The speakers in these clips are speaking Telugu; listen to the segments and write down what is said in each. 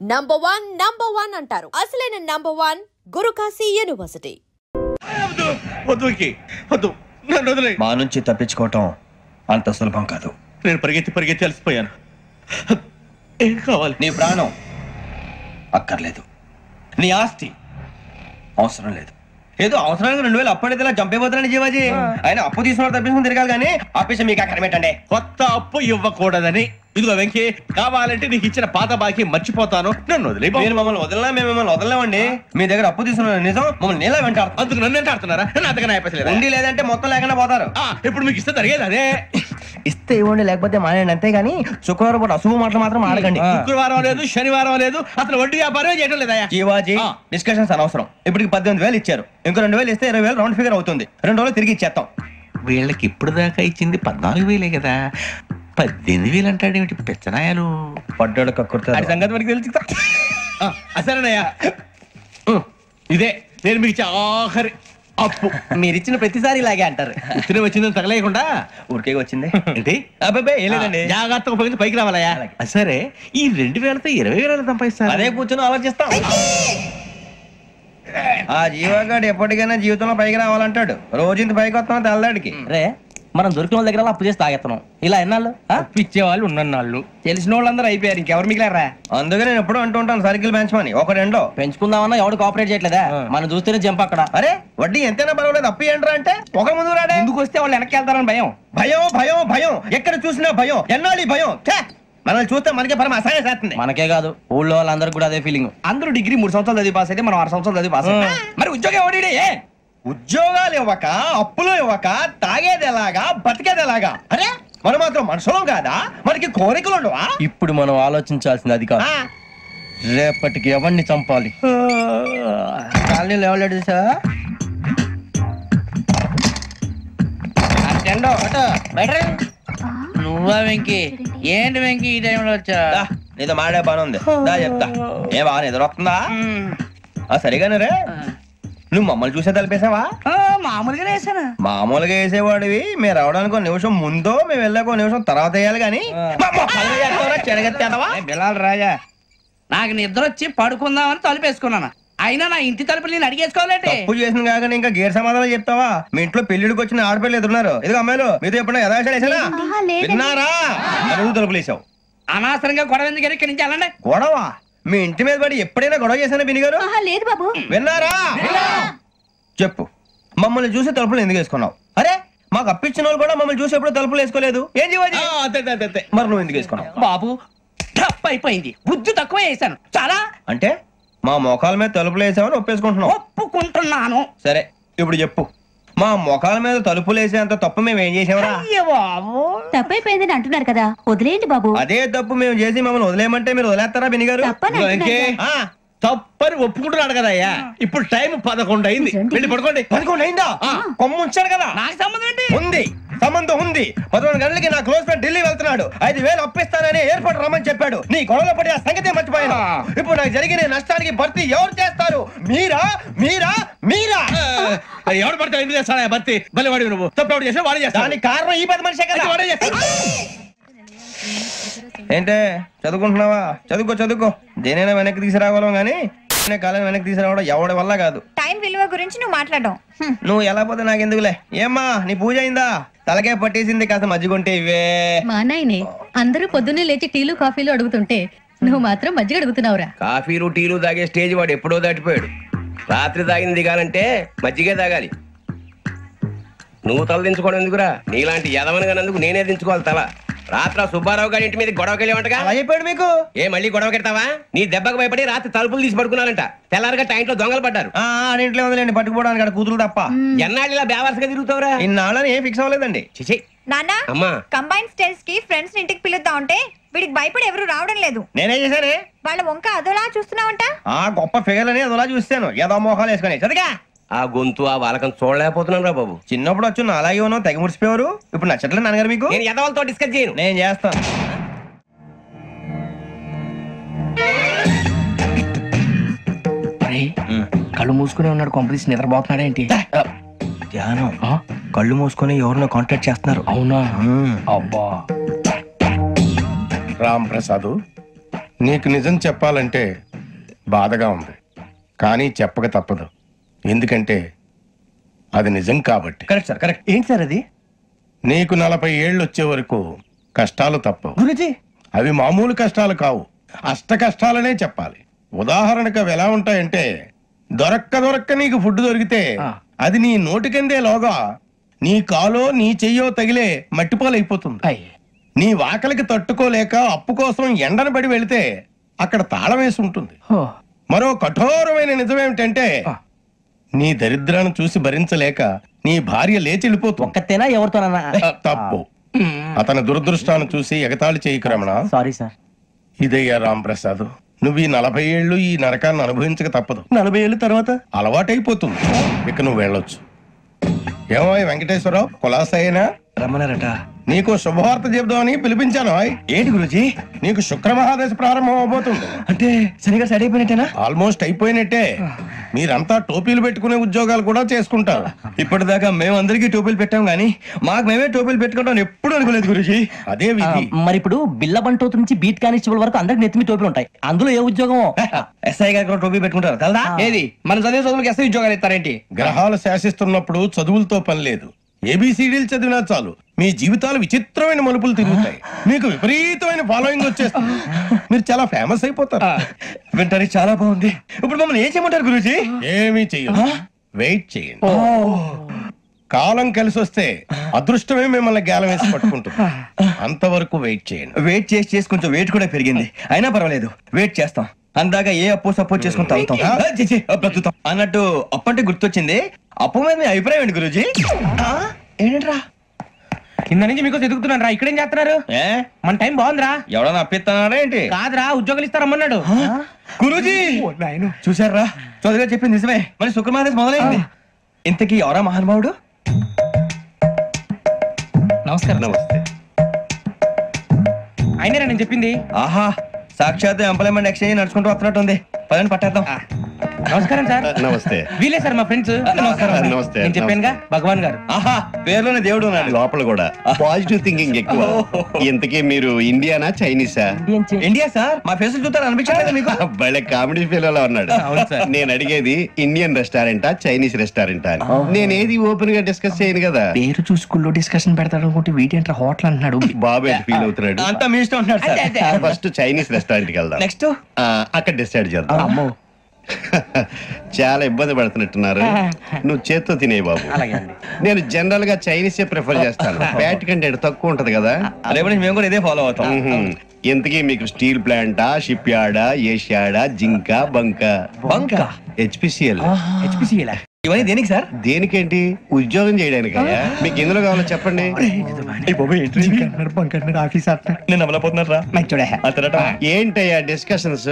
నంబర్ వన్ అంటారు. అసలైన నంబర్ 1 గురుకాశీ యూనివర్సిటీ. మా నుంచి తప్పించుకోవటం అంత సులభం కాదు. నేను పరిగెత్తి అలసిపోయాను. ఏం కావాలి? నీ ప్రాణం అక్కర్లేదు, నీ ఆస్తి అవసరం లేదు. ఏదో అవసరానికి 2000 అప్పటి ఇలా చంపేపోతున్నాడు జీవాజీ. ఆయన అప్పు తీసుకున్న తప్పించుకుని తిరగాలి కానీ ఆపేసి మీకు అక్కడ పెట్టండి. కొత్త అప్పు ఇవ్వకూడదని. ఇదిగో వెంకీ, కావాలంటే నీకు ఇచ్చిన పాత బాకీ మర్చిపోతాను, నన్ను వదిలే. మీరు మమ్మల్ని వదలనా? మేము మిమ్మల్ని వదలలేమండి. మీ దగ్గర అప్పు తీసుకున్న నిజం మమ్మల్ని నీలా వెంటారు. అందుకు నన్ను వెంటాడుతున్నారా? నన్ను అంతగా అయిపోలేదు. ఉండి లేదంటే మొత్తం లేకుండా పోతారు. ఇప్పుడు మీకు ఇస్తే జరిగేది అదే. ఇస్తే ఇవ్వండి, లేకపోతే మానేయండి, అంతేగాని శుక్రవారం పూట అశుభ మాటలు మాత్రం ఆడకండి. శుక్రవారం లేదు, శనివారం లేదు, అసలు వడ్డీ వ్యాపారం చేయడం లేదా? జీవాజీ, డిస్కషన్స్ అనవసరం. ఇప్పటికి 18,000 ఇచ్చారు, ఇంకో 2,000 ఇస్తే 20,000 రౌండ్ ఫిగర్ అవుతుంది. 2 రోజులు తిరిగి ఇచ్చేస్తాం. వీళ్ళకి ఇప్పుడు దాకా ఇచ్చింది 14,000 కదా, 18,000 అంటాడేమిటి పెచ్చనాయాలు? పడ్డాడు కక్కుర్తాడు సంగతి మనకి తెలుసు. అసలేనయ్యా, ఇదే నేను మీకు ఇచ్చే ఆఖరి అప్పు. మీరు ఇచ్చిన ప్రతిసారి ఇలాగే అంటారు. ఇచ్చిన వచ్చిందని తగలేయకుండా ఊరికే వచ్చింది ఏంటి? అబ్బాయి ఏం లేదండి, జాగ్రత్తగా ఉపయోగించి పైకి రావాలయ్యా. సరే, ఈ 2,000తో 20,000 సంపాదిస్తారు. అదే కూర్చొని ఆలోచిస్తాం. ఆ జీవగాడు ఎప్పటికైనా జీవితంలో పైకి రావాలంటాడు. రోజు ఇంత పైకి వస్తాం తెల్లడికి. రే, మనం దొరికిన వాళ్ళ దగ్గర అప్పు చేసి తాగెత్తనం. ఇలా ఎన్నాళ్ళు ఇచ్చేవాళ్ళు ఉన్నన్నాళ్ళు తెలిసిన వాళ్ళందరూ అయిపోయారు, ఇంకెవరు మిగిలారా? అందుకే నేను ఎప్పుడు అంటూ ఉంటాను సర్కిల్ పెంచమని. ఒక 2 పెంచుకుందామన్నా ఎవడు కోఆపరేట్ చేయట్లేదా? మనం చూస్తేనే జంప్ అక్కడ. అరే వడ్డీ ఎంతైనా పర్వాలేదు, అప్పు ఏంట్రా అంటే ఒక ముందు రాడే. ముందుకు వస్తే వాళ్ళు వెనక్కి వెళ్తారని భయం. భయం భయం భయం, ఎక్కడ చూసినా భయం. ఎన్నాళ్ళు భయం? మనల్ని చూస్తే మనకే పరమ అసహాయం చేస్తుంది. మనకే కాదు, ఊళ్ళో వాళ్ళందరూ కూడా అదే ఫీలింగ్. అందరూ డిగ్రీ 3 సంవత్సరాలు చదివి పాస్ అయితే మనం 6 సంవత్సరాలు చదివి పాస్. మరి ఉద్యోగం ఎవడి? ఉద్యోగాలు ఇవ్వక, అప్పులు ఇవ్వక, తాగేది ఎలాగా, బతికేది ఎలాగా? అరే మనం మాత్రం మనుషులం కాదా? మనకి కోరికలు ఉండవా? ఇప్పుడు మనం ఆలోచించాల్సింది అది కాదు, రేపటికి ఎవరిని చంపాలి. కాలనీలో ఎవరు సార్? నువ్వా వెంకీ? ఏంటి వెంకీ ఈ టైంలో వచ్చా? నీతో మాడే పని ఉంది, దా చెప్తా. ఏ బాగా నిద్రొస్తుందా? సరిగానే రే, నువ్వు మమ్మల్ని చూసే తలిపేసావా? మామూలుగానే వేసాను. మామూలుగా వేసేవాడివి. మేము రావడానికి 1 నిమిషం ముందో, మేము వెళ్ళాక 1 నిమిషం తర్వాత వేయాలి కానీ బిలాల్ రాజా, నాకు నిద్ర వచ్చి పడుకుందామని తలుపేసుకున్నాను. అయినా నా ఇంటి తలుపులు నేను అడిగేసుకోవాలంటే తప్పు చేసిన కాక ఇంకా గేర్ సమాధానం చెప్తావా? మీ ఇంట్లో పెళ్లిడికి వచ్చిన ఆడపిల్లలు ఎదురున్నారు. ఇదిగో అమ్మాయిలు, మీతో ఎప్పుడైనా యథాశాలు వేసానా? విన్నారా? తలుపులు వేసావు. అనవసరంగా గొడవ ఎందుకు? ఇక్కడి నుంచి వెళ్ళండి. గొడవ? మీ ఇంటి మీద పడి ఎప్పుడైనా గొడవ చేశానా బిని గారు? లేదు బాబు. విన్నారా? చెప్పు, మమ్మల్ని చూసి తలుపులు ఎందుకు వేసుకున్నావు? అరే మాకు అప్పించిన వాళ్ళు కూడా మమ్మల్ని చూసి ఎప్పుడు తలుపులు వేసుకోలేదు. ఏం చేయాలి? మరి నువ్వు ఎందుకు వేసుకున్నావు? బాబు టప్ అయిపోయింది, బుద్ధి తక్కువ వేసాను చాలా. అంటే మా మోకాల మీద తలుపులు వేసామని ఒప్పేసుకుంటున్నావు? ఒప్పుకుంటున్నాను. సరే ఇప్పుడు చెప్పు, మా మొఖాల మీద తలుపులు వేసేంత తప్పు మేము ఏం చేసామరా? తప్పైపోయిందని అంటున్నారు కదా, వదిలేయండి బాబు. అదే తప్పు మేము చేసి మమ్మల్ని వదిలేయమంటే మీరు వదిలేస్తారా బిని గారు? తప్పని ఒప్పుకుంటున్నాడు కదా అయ్యా. ఇప్పుడు టైం 11 అయింది, వెళ్ళి పడుకోండి. 11 అయిందా? కొమ్మ ఉంచాడు కదా. నాకు సంబంధం ఏంటి? ఉంది, సంబంధం ఉంది. 11 గంటలకి నా క్లోజ్ ఫ్రెండ్ ఢిల్లీ వెళ్తున్నాడు. 5,000 అప్పిస్తానని ఎయిర్పోర్ట్ రమ్మని చెప్పాడు. నీ గొడవలో పడి ఆ సంగతి మర్చిపోయాను. ఇప్పుడు నాకు జరిగిన నష్టానికి భర్తీ ఎవరు చేస్తారు? మీరా మీరా మీరా? ఎవడు పడితే ఎందుకు చేస్తాడా భర్తీ? మళ్ళీ వాడి నువ్వు తప్పు ఎవడు చేసా వాడే చేస్తా. దానికి కారణం ఈ 10 మనిషే కదా. వాడే చేస్తా. ఏంటే చదువుకుంటున్నావా? చదువుకో. దేనైనా వెనక్కి తీసుకురావాలం గానీ కాలం వెనక్కి తీసుకురావడం ఎవడి వల్ల కాదు. టైం విలువ గురించి నువ్వు మాట్లాడడం. నువ్వు ఎలా పోతే నాకెందుకులే. ఏమ్మా నీ పూజ అయిందా? తలకే పట్టేసింది, కాస్త మజ్జిగుంటే ఇవే. మా నాయనే అందరూ పొద్దున్నే లేచి టీలు కాఫీలు అడుగుతుంటే నువ్వు మాత్రం మజ్జిగ అడుగుతున్నావురా. కాఫీలు టీలు తాగే స్టేజ్ వాడు ఎప్పుడో దాటిపోయాడు. రాత్రి తాగింది దిగాలంటే మజ్జిగే తాగాలి. నువ్వు తల దించుకోవడం ఎందుకురా? నీలాంటి యదవనగానందుకు నేనే దించుకోవాలి తల. రాత్రి సుబ్బారావు గారి ఇంటి మీద గొడవకి వెళ్ళేవంటగా. అలా చెప్పాడు మీకు? ఏ మళ్ళీ గొడవ కెడతావా? నీ దెబ్బకు భయపడి రాత్రి తలుపులు తీసి పడుకున్నారంట. తెల్లారగా టైంట్లో దొంగలు పడ్డారు. ఇంట్లో ఉందిలేండి, పట్టుకుపోవడానికి అక్కడ కూతురు తప్ప. ఎన్నాళ్ళు ఇలా బేవర్స్గా తిరుగుతావురా? ఇన్నాళ్ళని ఏం ఫిక్స్ అవ్వలేదండి. చిచి నాన్న, అమ్మా, కంబైన్ స్టైల్స్ కి ఫ్రెండ్స్ ఇంటికి పిలుద్దాం అంటే వీడికి భయపడి ఎవరు రావడం లేదు. నేనేం చేశానే? వాళ్ళ వంక అదోలా చూస్తున్నావంట. గొప్ప ఫిగర్ అని అదోలా చూస్తాను, ఏదో మోహాలు వేసుకొని. చదిగా ఆ గొంతు ఆ వాలకం చూడలేకపోతున్నాను రా బాబు. చిన్నప్పుడు వచ్చి నా అలాగే ఉన్నావు, తెగ ముడిచిపోయారు. ఇప్పుడు నచ్చట్లేదు నాన్నగారు మీకు? నేను యదవలతో డిస్కస్ చేయను. నేను చేస్తాను. కళ్ళు మూసుకుని ఉన్నాడు, కొంపదీసి నిద్రపోతున్నాడేంటి? ధ్యానం. కళ్ళు మూసుకొని ఎవరినో కాంటాక్ట్ చేస్తున్నారు. అవునా? అబ్బా. రామ్ ప్రసాద్, నీకు నిజం చెప్పాలంటే బాధగా ఉంది, కానీ చెప్పక తప్పదు. ఎందుకంటే అది నిజం కాబట్టి. Correct sir, correct. ఏంటి సార్ అది? నీకు 40 ఏళ్ళు వచ్చే వరకు కష్టాలు తప్పవు గురుజీ. అవి మామూలు కష్టాలు కావు, అష్ట కష్టాలనే చెప్పాలి. ఉదాహరణకు అవి ఎలా ఉంటాయంటే, దొరక్క నీకు ఫుడ్ దొరికితే అది నీ నోటికందే లోగా నీ కాలో నీ చెయ్యో తగిలే మట్టిపాలైపోతుంది. నీ వాకలికి తట్టుకోలేక అప్పు కోసం ఎండను పడి వెళితే అక్కడ తాళం వేసి ఉంటుంది. మరో కఠోరమైన నిజమేమిటంటే, నీ దరిద్రాన్ని చూసి భరించలేక నీ భార్య లేచి వెళ్ళిపోతుంది. ఒక్కతేనా ఎవరితోనన్నా? తప్పు. అతని దురదృష్టాన్ని చూసి ఎగతాళి చేయకు రమణ. Sorry sir. ఇదయ్యా రాంప్రసాద్, నువ్వు ఈ 40 ఏళ్ళు ఈ నరకాన్ని అనుభవించక తప్పదు. 40 ఏళ్ళ తర్వాత అలవాటైపోతుంది. ఇక నువ్వు వెళ్ళొచ్చు. ఏమో వెంకటేశ్వరరావు, కులాసైనా రమ్మన్నారట. నీకు శుభవార్త చెబుదామని పిలిపించాను. ఏంటి గురుజీ? నీకు శుక్రమహాదశ ప్రారంభం అవబోతుంది. అంటే సరిగా సెట్ అయిపోయినట్టేనా? ఆల్మోస్ట్ అయిపోయినట్టే. మీరంతా టోపీలు పెట్టుకునే ఉద్యోగాలు కూడా చేసుకుంటారు. ఇప్పటిదాకా మేమందరికీ టోపీలు పెట్టాం గానీ మాకు మేమే టోపీలు పెట్టుకుంటాం ఎప్పుడు అనుకోలేదు గురుజీ. అదే విధి. మరి ఇప్పుడు బిల్ల బంటోతు నుంచి బీట్ కానిస్టేబుల్ వరకు అందరికి నెత్తిమి టోపీలు ఉంటాయి. అందులో ఏ ఉద్యోగం? ఎస్ఐ గారు కూడా టోపీ పెట్టుకుంటారు కదా. ఏది మన చదువులకు ఎస్ఐ ఉద్యోగాలు ఇస్తారేంటి? గ్రహాలు శాసిస్తున్నప్పుడు చదువులతో పని లేదు. ఏబిసిడీలు చదివినా చాలు మీ జీవితాలు విచిత్రమైన మలుపులు తిరుగుతాయి. మీకు విపరీతమైన ఫాలోయింగ్ వచ్చేస్తుంది. మీరు చాలా ఫేమస్ అయిపోతారు. వింటానికి చాలా బాగుంది. ఇప్పుడు మమ్మల్ని ఏం చేయమంటారు గురూజీ? ఏమీ చెయ్యదు, వెయిట్ చేయండి. కాలం కలిసి వస్తే అదృష్టమే మిమ్మల్ని గేలం వేసి పట్టుకుంటుంది. అంతవరకు వెయిట్ చేయండి. వెయిట్ చేసి కొంచెం వెయిట్ కూడా పెరిగింది. అయినా పర్వాలేదు, వెయిట్ చేస్తాం. అందాక ఏ అప్పు సపోర్ట్ చేసుకుని తాగుతాం, బ్రతుకుతాం అన్నట్టు. అప్పు అంటే గుర్తొచ్చింది. అప్పు మీద మీ అభిప్రాయం ఏంటి గురూజీ? ఏంటరా కింద నుంచి మీకు ఎదుగుతున్నాను రా. ఇక్కడేం చేస్తున్నారు? మన టైం బాగుందిరా. ఎవడన్నా అప్పిస్తున్నారా ఏంటి? కాదురా, ఉద్యోగాలు ఇస్తారమ్మన్నాడు గురూజీ. చూసారా, చదువుగా చెప్పింది నిజమే. మరి శుక్రమాదేశ్ మొదలైంది. ఇంతకీ ఎవరా మహానుభావుడు? నమస్కారం. నమస్తే. అయినరా నేను చెప్పింది? ఆహా, సాక్షాత్ ఎంప్లాయ్మెంట్ ఎక్స్చేంజ్ నడుచుకుంటూ వస్తున్నట్టు ఉంది. పదండి పట్టేద్దాం. నమస్కారం సార్. నమస్తే. వీలే సార్ మా ఫ్రెండ్స్. నమస్తే. నేను చెప్పానుగా, భగవాన్ గారు. ఆహా, పేరులోనే దేవుడు ఉన్నాడు. లోపల కూడా పాజిటివ్ థింకింగ్ ఎక్కువ. ఇంతకీ మీరు ఇండియానా చైనీసా? India sir. మా ఫేసులు చూస్తారు అనిపించలేదు మీకు? భలే కామెడీ ఫీల్ అలా ఉన్నాడు. నేను అడిగేది ఇండియన్ రెస్టారెంటా చైనీస్ రెస్టారెంటా అని. నేను ఏది ఓపెన్ గా డిస్కస్ చేయను కదా. పేరు చూసుకుల్లో డిస్కషన్ పెడతాడు అనుకుంటే వీటేంట్రా హోటల్ అంటున్నాడు. బాబు ఎట్ ఫీల్ అవుతున్నాడు. అంతా మీ ఇష్టం ఉంటాడు సార్. ఫస్ట్ చైనీస్ రెస్టారెంట్ కి వెళ్దాం. నెక్స్ట్ అక్కడ డిసైడ్ చేద్దాం. చాలా ఇబ్బంది పడుతున్నట్టున్నారు. నువ్వు చేత్తో తినే బాబు. నేను జనరల్ గా చైనీసే ప్రిఫర్ చేస్తాను. ఫ్యాట్ కంటెంట్ తక్కువ ఉంటది కదా. రేపు మేము కూడా ఇదే ఫాలో అవుతాం. ఎంతకీ మీకు స్టీల్ ప్లాంటా, షిప్ యార్డా, ఏషియాడా, జింక, బంక? హెచ్పిసిఎల్. ఇవన్నీ దేనికి సార్? దేనికేంటి? ఉద్యోగం చేయడానికి. మీకు ఎందులో కావాలో చెప్పండి. నేను అమలపోతున్నారా? ఏంటయ్యా డిస్కషన్స్?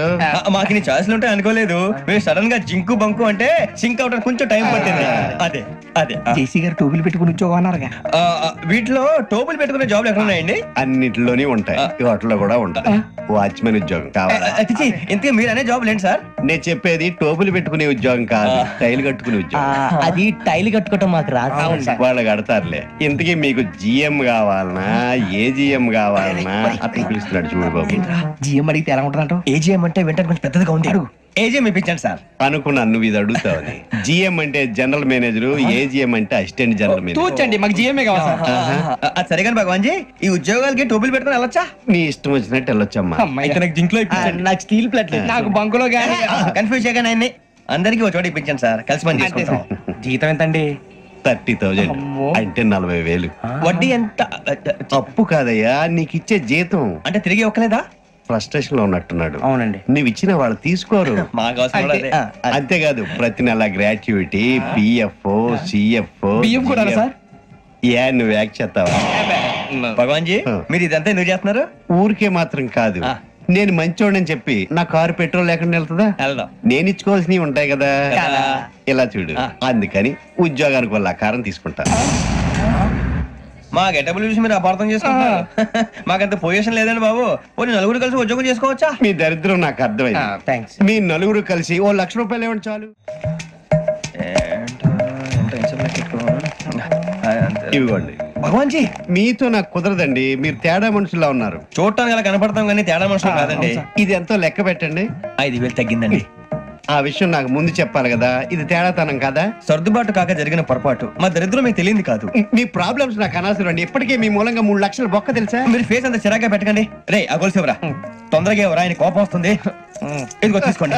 మాకు నీ ఛాయిస్లు ఉంటాయి అనుకోలేదు. మీరు సడన్ గా జింకు బంకు అంటే సింక్ అవడానికి కొంచెం టైం పట్టింది. అదే అదే జేసీ గారు టోపీలు పెట్టుకుని ఉద్యోగం అన్నారుగా. వీటిలో టోపులు పెట్టుకునే జాబ్లు ఎక్కడ ఉన్నాయండి? అన్నిటిలోనే ఉంటాయి, వాటిలో కూడా ఉంటాయి. వాచ్మెన్ ఉద్యోగం కావాలా? ఇంతకీ మీరు అనే జాబ్ ఏంటి సార్? నేను చెప్పేది టోపులు పెట్టుకునే ఉద్యోగం కాదు, టైల్ కట్టుకునే ఉద్యోగం. అది టైల్ కట్టుకోవటం మాకు రాదు. వాళ్ళు కడతారులే. ఇంతకీ మీకు జిఎం కావాలనా, ఏజిఎం కావాలనా? అతను పిలుస్తున్నాడు చూడు బాబు. జిఎం అడిగితే ఎలా ఉంటుందంట? ఏజిఎం అంటే వెంటనే కొంచెం పెద్దదిగా ఉంది. ఏజిఎం ఇప్పించండి సార్. అనుకున్నాను నువ్వు ఇది అడుగుతావని. జిఎం అంటే జనరల్ మేనేజర్, ఏజిఎం అంటే అసిస్టెంట్ జనరల్ మేనేజర్. తూచండి, మాకు జిఎంఏ కావాలి సార్. అది సరే కానీ భగవాన్ జీ, ఈ ఉద్యోగాలకి టోపులు పెట్టుకుని వెళ్ళొచ్చా? నీ ఇష్టం వచ్చినట్టు వెళ్ళొచ్చమ్మా. నాకు స్టీల్ ప్లేట్, నాకు బంకులో గానీ. కన్ఫ్యూజ్ చేయగానే ఆయన్ని అందరికీ ఒక చోట ఇప్పించండి సార్. కలిసి పని చేసుకుంటాం. జీతం ఎంతండి? 30,000 అంటే 40,000. వడ్డీ ఎంత? అప్పు కాదయ్యా, నీకు ఇచ్చే జీతం. అంటే తిరిగి ఒక్కలేదా? ఫ్రస్ట్రేషన్ లో ఉన్నట్టున్నాడు. అవునండి. నువ్వు ఇచ్చిన వాళ్ళు తీసుకోరు. మాకు అవసరం కూడా అదే. అంతేకాదు ప్రతి నెల గ్రాట్యుటీ, పిఎఫ్, సిఎఫ్. బియ్యం కూడా సార్? ఏ నువ్వు యాక్ట్ చేస్తావా? భగవాన్ జీ, మీరు ఇదంతా ఎందుకు చేస్తున్నారు? ఊరికే మాత్రం కాదు, నేను మంచోడని చెప్పి నా కారు పెట్రోల్ లేకుండా వెళ్తుందా? నేను ఇచ్చుకోవాల్సినవి ఉంటాయి కదా. ఇలా చూడు, అందుకని ఉద్యోగానికి వాళ్ళ ఆకారం తీసుకుంటా. మా గెటబుల్ చూసి మీరు అపార్థం చేసుకుంటున్నారు. మాకంత పొజిషన్ లేదండి బాబు. పోనీ నలుగురు కలిసి ఉద్యోగం చేసుకోవచ్చా? మీ దరిద్రం నాకు అర్థమైంది. మీ నలుగురు కలిసి ఓ 1,00,000 రూపాయలు ఇవ్వండి చాలు. ఇవ్వండి. భగవాన్ జీ మీతో నాకు కుదరదండి, మీరు తేడా మనుషుల్లా ఉన్నారు. చూడటానికి అలా కనపడతాం కానీ తేడా మనుషులు కాదండి. ఇది ఎంతో లెక్క పెట్టండి. 5,000 తగ్గిందండి. ఆ విషయం నాకు ముందు చెప్పాలి కదా, ఇది తేడాతనం కదా. సర్దుబాటు కాక జరిగిన పొరపాటు, మా దరిద్రం మీకు తెలియదు కాదు. మీ ప్రాబ్లమ్స్ నాకు అనవసరం అండి. ఇప్పటికే మీ మూలంగా 3 లక్షలు బొక్క తెలుసా. మీరు ఫేస్ అంత చిరాగ్గా పెట్టకండి. రే ఆ గొలుసు ఎవరా? తొందరగా ఎవరా, ఆయన కోపం వస్తుంది. ఇదిగో తీసుకోండి,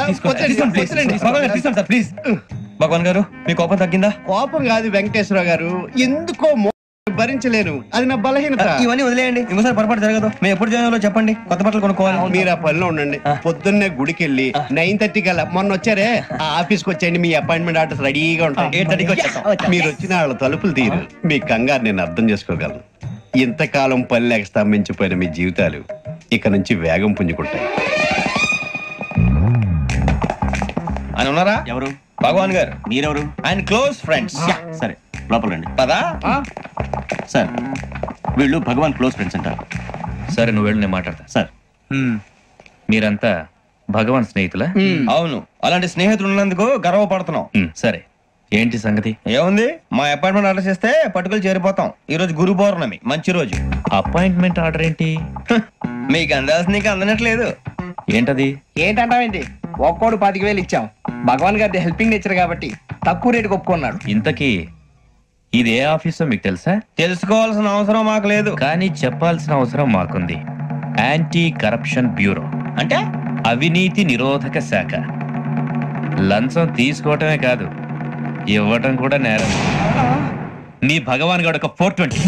తీసుకోండి ప్లీజ్. భగవాన్ గారు మీ కోపం తగ్గిందా? కోపం కాదు వెంకటేశ్వర గారు, ఎందుకో భరించలేను, అది నా బలహీనత. ఇవన్నీ వదిలేయండి, ఇంకోసారి పొరపాటు జరగదు. మేము ఎప్పుడు జాయిన్ చెప్పండి, కొత్త బట్టలు కొనుక్కోవాలి. మీరు ఆ పనిలో ఉండండి. పొద్దున్నే గుడికి వెళ్ళి 9:30 కల్లా, మొన్న వచ్చారే ఆ ఆఫీస్కి వచ్చేయండి, మీ అపాయింట్మెంట్ ఆర్డర్స్ రెడీగా ఉంటాయి. 8:30కి వచ్చేస్తాం. మీరు వచ్చిన వాళ్ళ తలుపులు తీరు. మీ కంగారు నేను అర్థం చేసుకోగలను. ఇంతకాలం పని లేక స్తంభించిపోయిన మీ జీవితాలు ఇక నుంచి వేగం పుంజుకుంటాయి. ఆయన ఉన్నారా? ఎవరు? భగవాన్ గారు. మీరెవరు? ఆయన క్లోజ్ ఫ్రెండ్స్. సరే లోపల రండి. పదా సార్ వీళ్ళు భగవాన్ క్లోజ్ ఫ్రెండ్స్ అంటారు. సరే నువ్వు వెళ్ళు, నేను మాట్లాడతా. సార్ మీరంతా భగవాన్ స్నేహితులా? అవును, అలాంటి స్నేహితులు ఉన్నందుకు గర్వపడుతున్నాం. సరే ఏంటి సంగతి? ఏముంది, మా అపాయింట్మెంట్ ఆర్డర్ చేస్తే పట్టుకులు చేరిపోతాం. ఈ రోజు గురు పౌర్ణమి, మంచి రోజు. అపాయింట్మెంట్ ఆర్డర్ ఏంటి? మీకు అందాల్సి నీకు అందనట్లేదు. ఏంటది? ఏంటంటావేంటి? ఒక్కోడు 25,000 ఇచ్చాం. భగవాన్ గారి హెల్పింగ్ నేచర్ కాబట్టి తక్కువ రేటుకి ఒప్పుకున్నాడు. ఇంతకీ ఇది ఏ ఆఫీసో మీకు తెలుసా? తెలుసుకోవాల్సిన అవసరం మాకు లేదు, కానీ చెప్పాల్సిన అవసరం మాకుంది. యాంటీ కరప్షన్ బ్యూరో అంటే అవినీతి నిరోధక శాఖ. లంచం తీసుకోవటమే కాదు, ఇవ్వటం కూడా నేరం. మీ భగవాన్ గారు ఒక 420.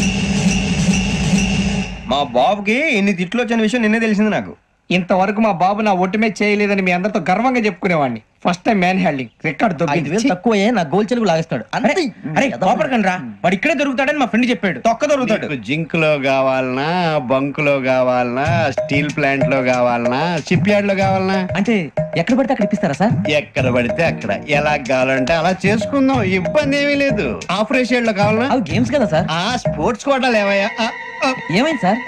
మా బాబుకి ఇన్ని తిట్లు వచ్చిన విషయం నిన్నే తెలిసింది నాకు. ఇంతవరకు మా బాబు నా ఒట్టుమే చేయలేదని మీ అందరితో గర్వంగా చెప్పుకునేవాడిని. First time man handing record తక్కువే నా గోల్ చెలుగు లాగేస్తాడు. అరే కోపడకండి రా, వాడు ఇక్కడే దొరుకుతాడని మా ఫ్రెండ్ చెప్పాడు. తొక్క దొరుకుతాడు. జింక్ లో కావాలనా, బంక్ లో కావాలనా, స్టీల్ ప్లాంట్ లో కావాలనా, షిప్ యార్డ్ లో కావాలనా? అంటే ఎక్కడ పడితే అక్కడ ఇప్పిస్తారా సార్? ఎక్కడ పడితే అక్కడ, ఎలా కావాలంటే అలా చేసుకుందాం, ఇబ్బంది ఏమీ లేదు. ఆపరేషన్ లో కావాలనా? అవి గేమ్స్ కదా సార్. ఆ స్పోర్ట్స్ కోటాలు ఏమయ్యా? ఏమైంది సార్?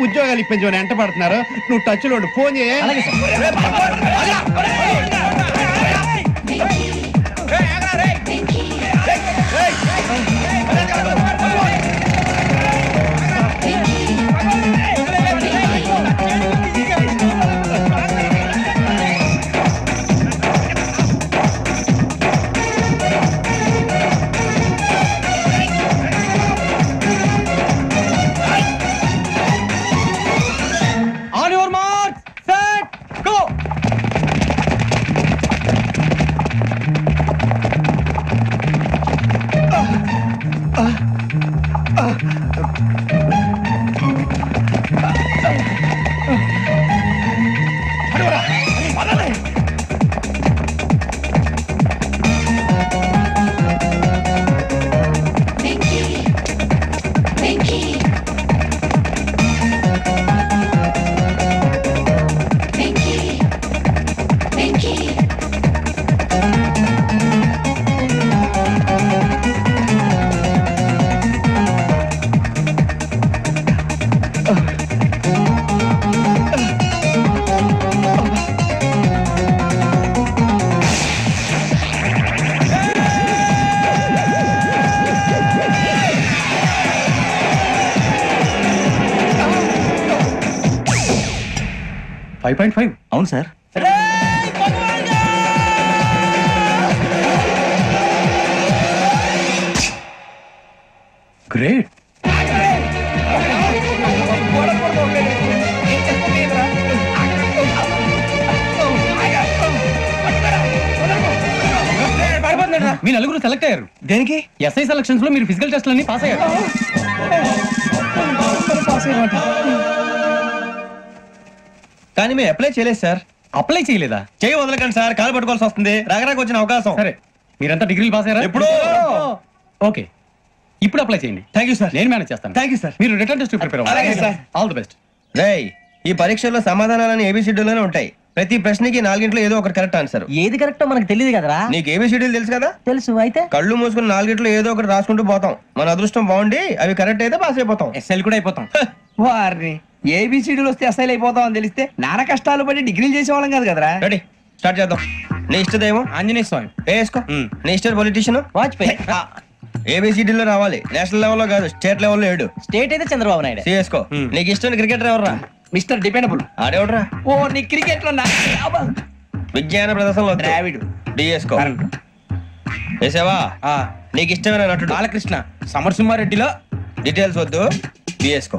ఉద్యోగాలు ఇప్పించమని ఎంట పడుతున్నారు. నువ్వు టచ్ లో ఫోన్ చేయ. అవును సార్. గ్రేట్. మీ నలుగురు సెలెక్ట్ అయ్యారు. దేనికి? ఎస్ఐ సెలక్షన్స్ లో మీరు ఫిజికల్ టెస్ట్ అన్ని పాస్ అయ్యారు. కానీ మేము అప్లై చేయలేదు సార్. అప్లై చేయలేదా? చేయి వదలకండి సార్, కాలు పట్టుకోవాల్సి వస్తుంది. రాగరాకు వచ్చిన అవకాశం. సరే మీరంతా డిగ్రీలు పాస్ అయ్యారా? ఎప్పుడు? ఓకే, ఇప్పుడు అప్లై చేయండి. Thank you sir. నేను మేనేజ్ చేస్తాను. Thank you sir. మీరు రిటర్న్ టెస్ట్ ప్రిపేర్ అలాగే అవ్వండి. సార్. All the best. రేయ్, ఈ పరీక్షల్లో సమాధానాలని ఏబిసిడ్యూల్లోనే ఉంటాయి. ప్రతి ప్రశ్నకి 4 ఏదో ఒకటి కరెక్ట్ ఆన్సర్. ఏది కరెక్టో మనకు తెలియదు కదరా. నీకు ఏబిసిడ్యూల్ తెలుసు కదా? తెలుసు. అయితే కళ్ళు మూసుకుని 4 ఏదో ఒకటి రాసుకుంటూ పోతాం. మన అదృష్టం బాగుండి అవి కరెక్ట్ అయితే పాస్ అయిపోతాం. ఎస్ఎల్ కూడా అయిపోతాం. వారిని ఏబిసిడీలు వస్తే అసైల్ అయిపోతాం అని తెలిస్తే నాన్న కష్టాలు పడి డిగ్రీలు చేసేవాళ్ళం కాదు కదరా. రెడీ, స్టార్ట్ చేద్దాం. నీ ఇష్టదేమో ఆంజనేయ స్వామి. వేసుకో. నీ ఇష్ట పొలిటీషియన్ వాజ్పేయి. ఏబిసిడీలో రావాలి, నేషనల్ లెవెల్లో కాదు, స్టేట్ లెవెల్లో 7. స్టేట్ అయితే చంద్రబాబు నాయుడు. సిఎస్కో. నీకు ఇష్టం క్రికెటర్ ఎవర్రా? Mister dependable. ఆడేవడరా? ఓ నీ క్రికెట్ లో విజ్ఞాన ప్రదర్శనలో ద్రావిడు. డిఎస్కో. వేసావా? నీకు ఇష్టమైన నటుడు? బాలకృష్ణ. సమరసింహారెడ్డిలో డీటెయిల్స్ వద్దు, బిఎస్కో.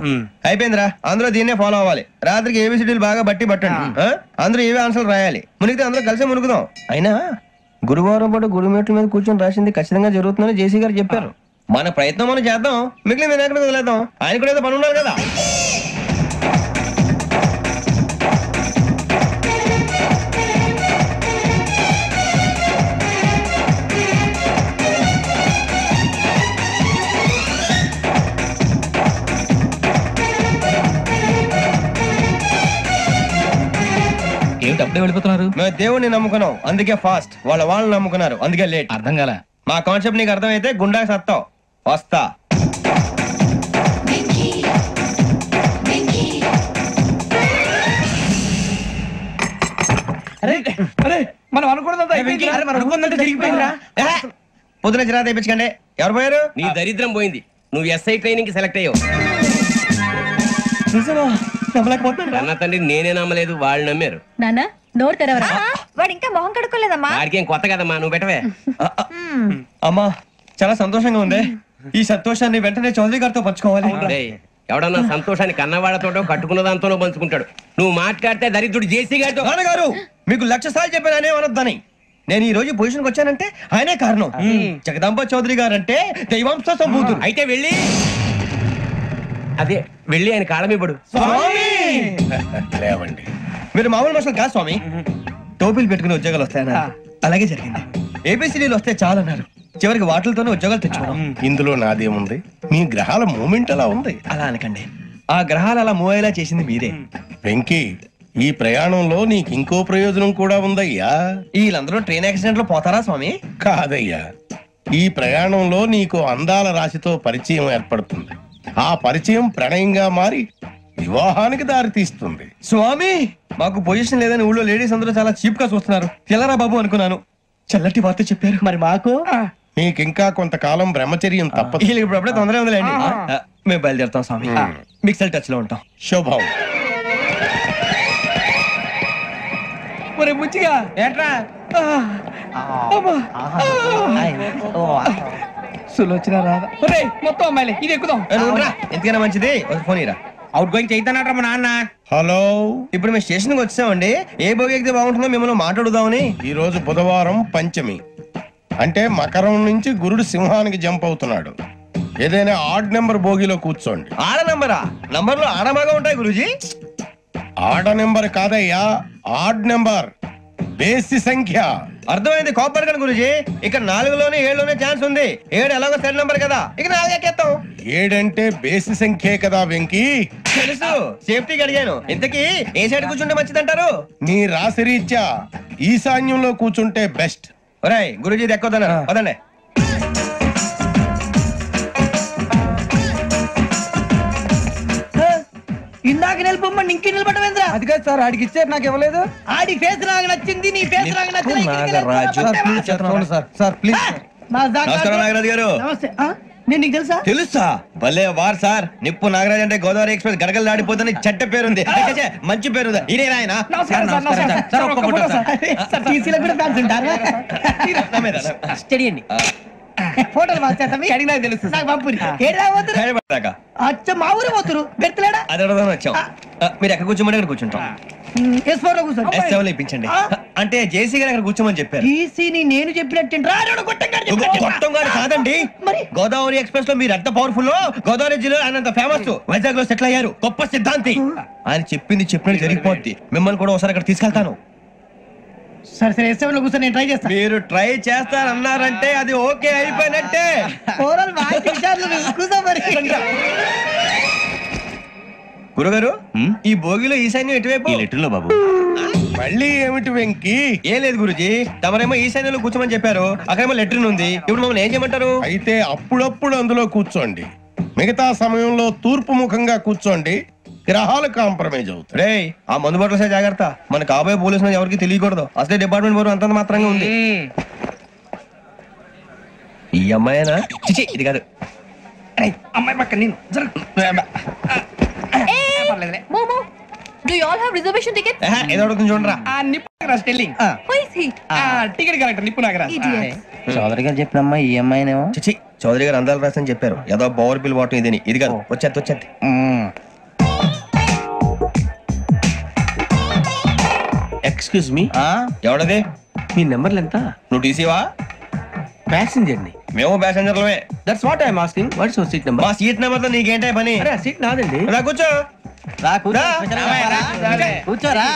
అయిపోయిందిరా, అందరూ దీన్నే ఫాలో అవ్వాలి. రాత్రికి ఏబిసిడీలు బాగా బట్టి పట్టండి. అందరూ ఏవే ఆన్సర్లు రాయాలి. మునిగితే అందరూ కలిసి మునుగుదాం. అయినా గురువారం పాటు గురుమేట్ల మీద కూర్చొని రాసింది ఖచ్చితంగా జరుగుతుందని జేసీ గారు చెప్పారు. మన ప్రయత్నం మనం చేద్దాం, మిగిలిన నేను ఎక్కడ వదిలేద్దాం. ఆయన కూడా ఏదో పని ఉన్నారు కదా. ఏమిటి అప్పుడే వెళ్ళిపోతున్నారు? మేము దేవుడిని నమ్ముకున్నాం, అందుకే ఫాస్ట్. వాళ్ళని నమ్ముకున్నారు, అందుకే లేట్. అర్థం కాల. మా కాన్సెప్ట్ నీకు అర్థమైతే గుండా సత్తావు. వస్తా. మనం అనుకున్నదంతా పొద్దున చిరా తెప్పించకండి. ఎవరు పోయారు? నీ దరిద్రం పోయింది. నువ్వు ఎస్ఐ ట్రైనింగ్ కి సెలెక్ట్ అయ్యావు. అన్న తండ్రి నేనే నమ్మలేదు, వాళ్ళు నమ్మారు. నాన్న నోరు తెరవరా? వాడు ఇంకా మొహం కడుక్కోలేదమ్మా. వాడికి ఏం కొత్త కదమ్మా, నువ్వు పెట్టవే. అమ్మా చాలా సంతోషంగా ఉంది. ఈ సంతోషాన్ని వెంటనే చౌదరి గారితో పంచుకోవాలి. డేయ్, ఎవడన్నా సంతోషాన్ని కన్నవాళ్లతోటో కట్టుకున్న దాంతోనో పంచుకుంటాడు. నువ్వు మాట్లాడితే దరిద్రుడు జేసీ గారితో. నాన్నగారు మీకు 1,00,000 సార్లు చెప్పాను అనే అనొద్దని. నేను ఈ రోజు పొజిషన్కి వచ్చానంటే ఆయనే కారణం. జగదాంబ చౌదరి గారు అంటే దైవాంశ సంభూతుడు. అయితే వెళ్ళి ఆయన కాళ్ళమివ్వడు. లేవండి. మీరు మామూలు మనుషులు కాదు స్వామి. టోపీలు పెట్టుకుని ఉద్యోగాలు వస్తాయన్నారు, అలాగే జరిగింది. ఏబిసిడీలు వస్తే చాలన్నారు, చివరికి వాటిలతోనే ఉద్యోగాలు తెచ్చుకోవడం. ఇందులో నాదేముంది? మీ గ్రహాల మూమెంట్ అలా ఉంది. అలా అనకండి, ఆ గ్రహాలు అలా మూవ్ అయ్యేలా చేసింది మీరే. వెంకీ, ఈ ప్రయాణంలో నీకు ఇంకో ప్రయోజనం కూడా ఉందయ్యా. వీళ్ళందరూ ట్రైన్ యాక్సిడెంట్ లో పోతారా స్వామి? కాదయ్యా, ఈ ప్రయాణంలో నీకు అందాల రాశితో పరిచయం ఏర్పడుతుంది. ఆ పరిచయం ప్రణయంగా మారి వివాహానికి దారి తీస్తుంది. స్వామి మాకు పొజిషన్ లేదని ఊళ్ళో లేడీస్ అందరూ చాలా చీప్ గా చూస్తున్నారు. తెల్లరా బాబు అనుకున్నాను, చల్లటి వార్త చెప్పారు. మరి మాకు నీకింకా కొంతకాలం బ్రహ్మచర్యం తప్పదు. ఇప్పుడు అప్పుడే తొందరగా ఉందిలేండి. మేము బయలుదేరుతాం స్వామి, మిక్సెల్ టచ్ లో ఉంటాం. శుభం. మరి బుచ్చిగా ఏంట్రా? సులోచన రాదా? మొత్తం అమ్మాయిలే, ఇది ఎక్కుదాం. ఎందుకైనా మంచిది, ఫోన్ ఇరా. అవుట్ గోయింగ్ చేద్దానట్రా మా నాన్న. హలో, ఇప్పుడు మేము స్టేషన్ కి వచ్చామండి. ఏ బోగి ఎక్కితే బాగుంటుందో మిమ్మల్ని మాట్లాడుదామని. ఈ రోజు బుధవారం పంచమి, అంటే మకరం నుంచి గురుడు సింహానికి జంప్ అవుతున్నాడు. ఏదైనా ఆడ్ నెంబర్ బోగిలో కూర్చోండి. ఆడ నంబరా? నంబర్లు ఆడబాగా ఉంటాయి గురూజీ. ఆడ నెంబర్ కాదయ్యా, ఆడ్ నెంబర్, బేసి సంఖ్య. అర్థమైంది, కాపర్ కానీ గురూజీ. ఇక్కడ 4లోనే 7లోనే ఛాన్స్ ఉంది. 7 ఎలాగో సెల్ నెంబర్ కదా, ఇక 4 ఎక్కేస్తాం. 7 అంటే బేసి సంఖ్యే కదా వెంకీ. తెలుసు, సేఫ్టీకి అడిగాను. ఇంతకీ ఏ సైడ్ కూర్చుంటే మంచిదంటారు? నీ రాశి రీత్యా ఈశాన్యంలో కూర్చుంటే బెస్ట్. ఒరేయ్ గురూజీ దెక్కొద్దన్నారు, పదండి. ఇందాక నిలబొమ్మని ఇంకే నిలబడమేంద్రా? అది కాదు సార్, ఆడికి ఇచ్చారు, నాకు ఇవ్వలేదు. ఆడి ఫేస్ నాకు నచ్చింది, నీ ఫేస్ నాకు నచ్చింది. Sir please. నమస్కారం నాగరాజు గారు. నమస్తే. నేను నీకు తెలుసా? తెలుసా? భలే వార్ సార్. నిప్పు నాగరాజ్ అంటే గోదావరి ఎక్స్ప్రెస్ గడగలు దాడిపోతుంది చెట్ట పేరుంది. మంచి పేరుంది. ఇదే ఆయన. ఫోటోలు అడిగినా తెలుసు. నాకు పంపురి. అచ్చ మా ఊరు పోతురు, బెర్తలేడా? అది అడగదామని వచ్చాం. మీరు ఎక్కడ కూర్చోమని అక్కడ కూర్చుంటాం. S4 లో కూర్చోండి. S7 లో ఇప్పించండి. అంటే జేసీ గారు అక్కడ కూర్చోమని చెప్పారు. టీసీని నేను చెప్పినట్టు గొట్టం గారు కాదండి, గోదావరి ఎక్స్ప్రెస్ లో మీరు ఎంత పవర్ఫుల్. గోదావరి జిల్లా ఆయన ఫేమస్. వైజాగ్ లో సెటిల్ అయ్యారు, గొప్ప సిద్ధాంతి. ఆయన చెప్పింది చెప్పినట్టు జరిగిపోద్ది. మిమ్మల్ని కూడా ఒకసారి అక్కడ తీసుకెళ్తాను. సరే సరే, S7 లో కూర్చొని నేను ట్రై చేస్తాను. మీరు ట్రై చేస్తారన్నారంటే అది ఓకే అయిపోయినట్టే. గురుగారు, ఈ భోగిలో ఈశాన్యం ఎటువైపు? లెటర్లో బాబు. మళ్ళీ ఏమిటి వెంకీ? ఏం లేదు గురుజీ, తమరేమో ఈశాన్యంలో కూర్చోమని చెప్పారు, అక్కడేమో లెటర్ ఉంది. ఇప్పుడు మమ్మల్ని ఏం చేయమంటారు? అయితే అప్పుడప్పుడు అందులో కూర్చోండి, మిగతా సమయంలో తూర్పు ముఖంగా కూర్చోండి. గ్రహాలు కాంప్రమైజ్ అవుతాయి. రే, ఆ మందు బాటలసే జాగ్రత్త. మన కాబోయే పోలీసులు ఎవరికి తెలియకూడదు. అసలే డిపార్ట్మెంట్ బోరు అంతంత మాత్రంగా ఉంది. ఈ అమ్మాయినా? చిచి ఇది కాదు. అమ్మాయి పక్క నేను Do you all have reservation tickets? ఏదో అడుగుతుంది చూడరా. నిప్పు Nagaraj telling Who is he? Ticket collector నిప్పు నాగరాజ్. చౌదరి గారు చెప్పినమ్మా ఈ అమ్మాయినేమో. చిచి చౌదరి గారు అందాలు రాసని చెప్పారు. ఏదో బోర్ బిల్ వాటం ఇదని. ఇది కాదు. వచ్చేది. Excuse me, ఎవడది? మీ నెంబర్లు ఎంత? నువ్వు టీసీవా? ప్యాసింజర్ ని. మేము ప్యాసెంజర్లమే. That's what I'm asking. What's your seat number? మా సీట్ నెంబర్ తో నీకేంటే పని? అరే ఆ సీట్ నాదండి. రా కూర్చో. కూర్చోరా.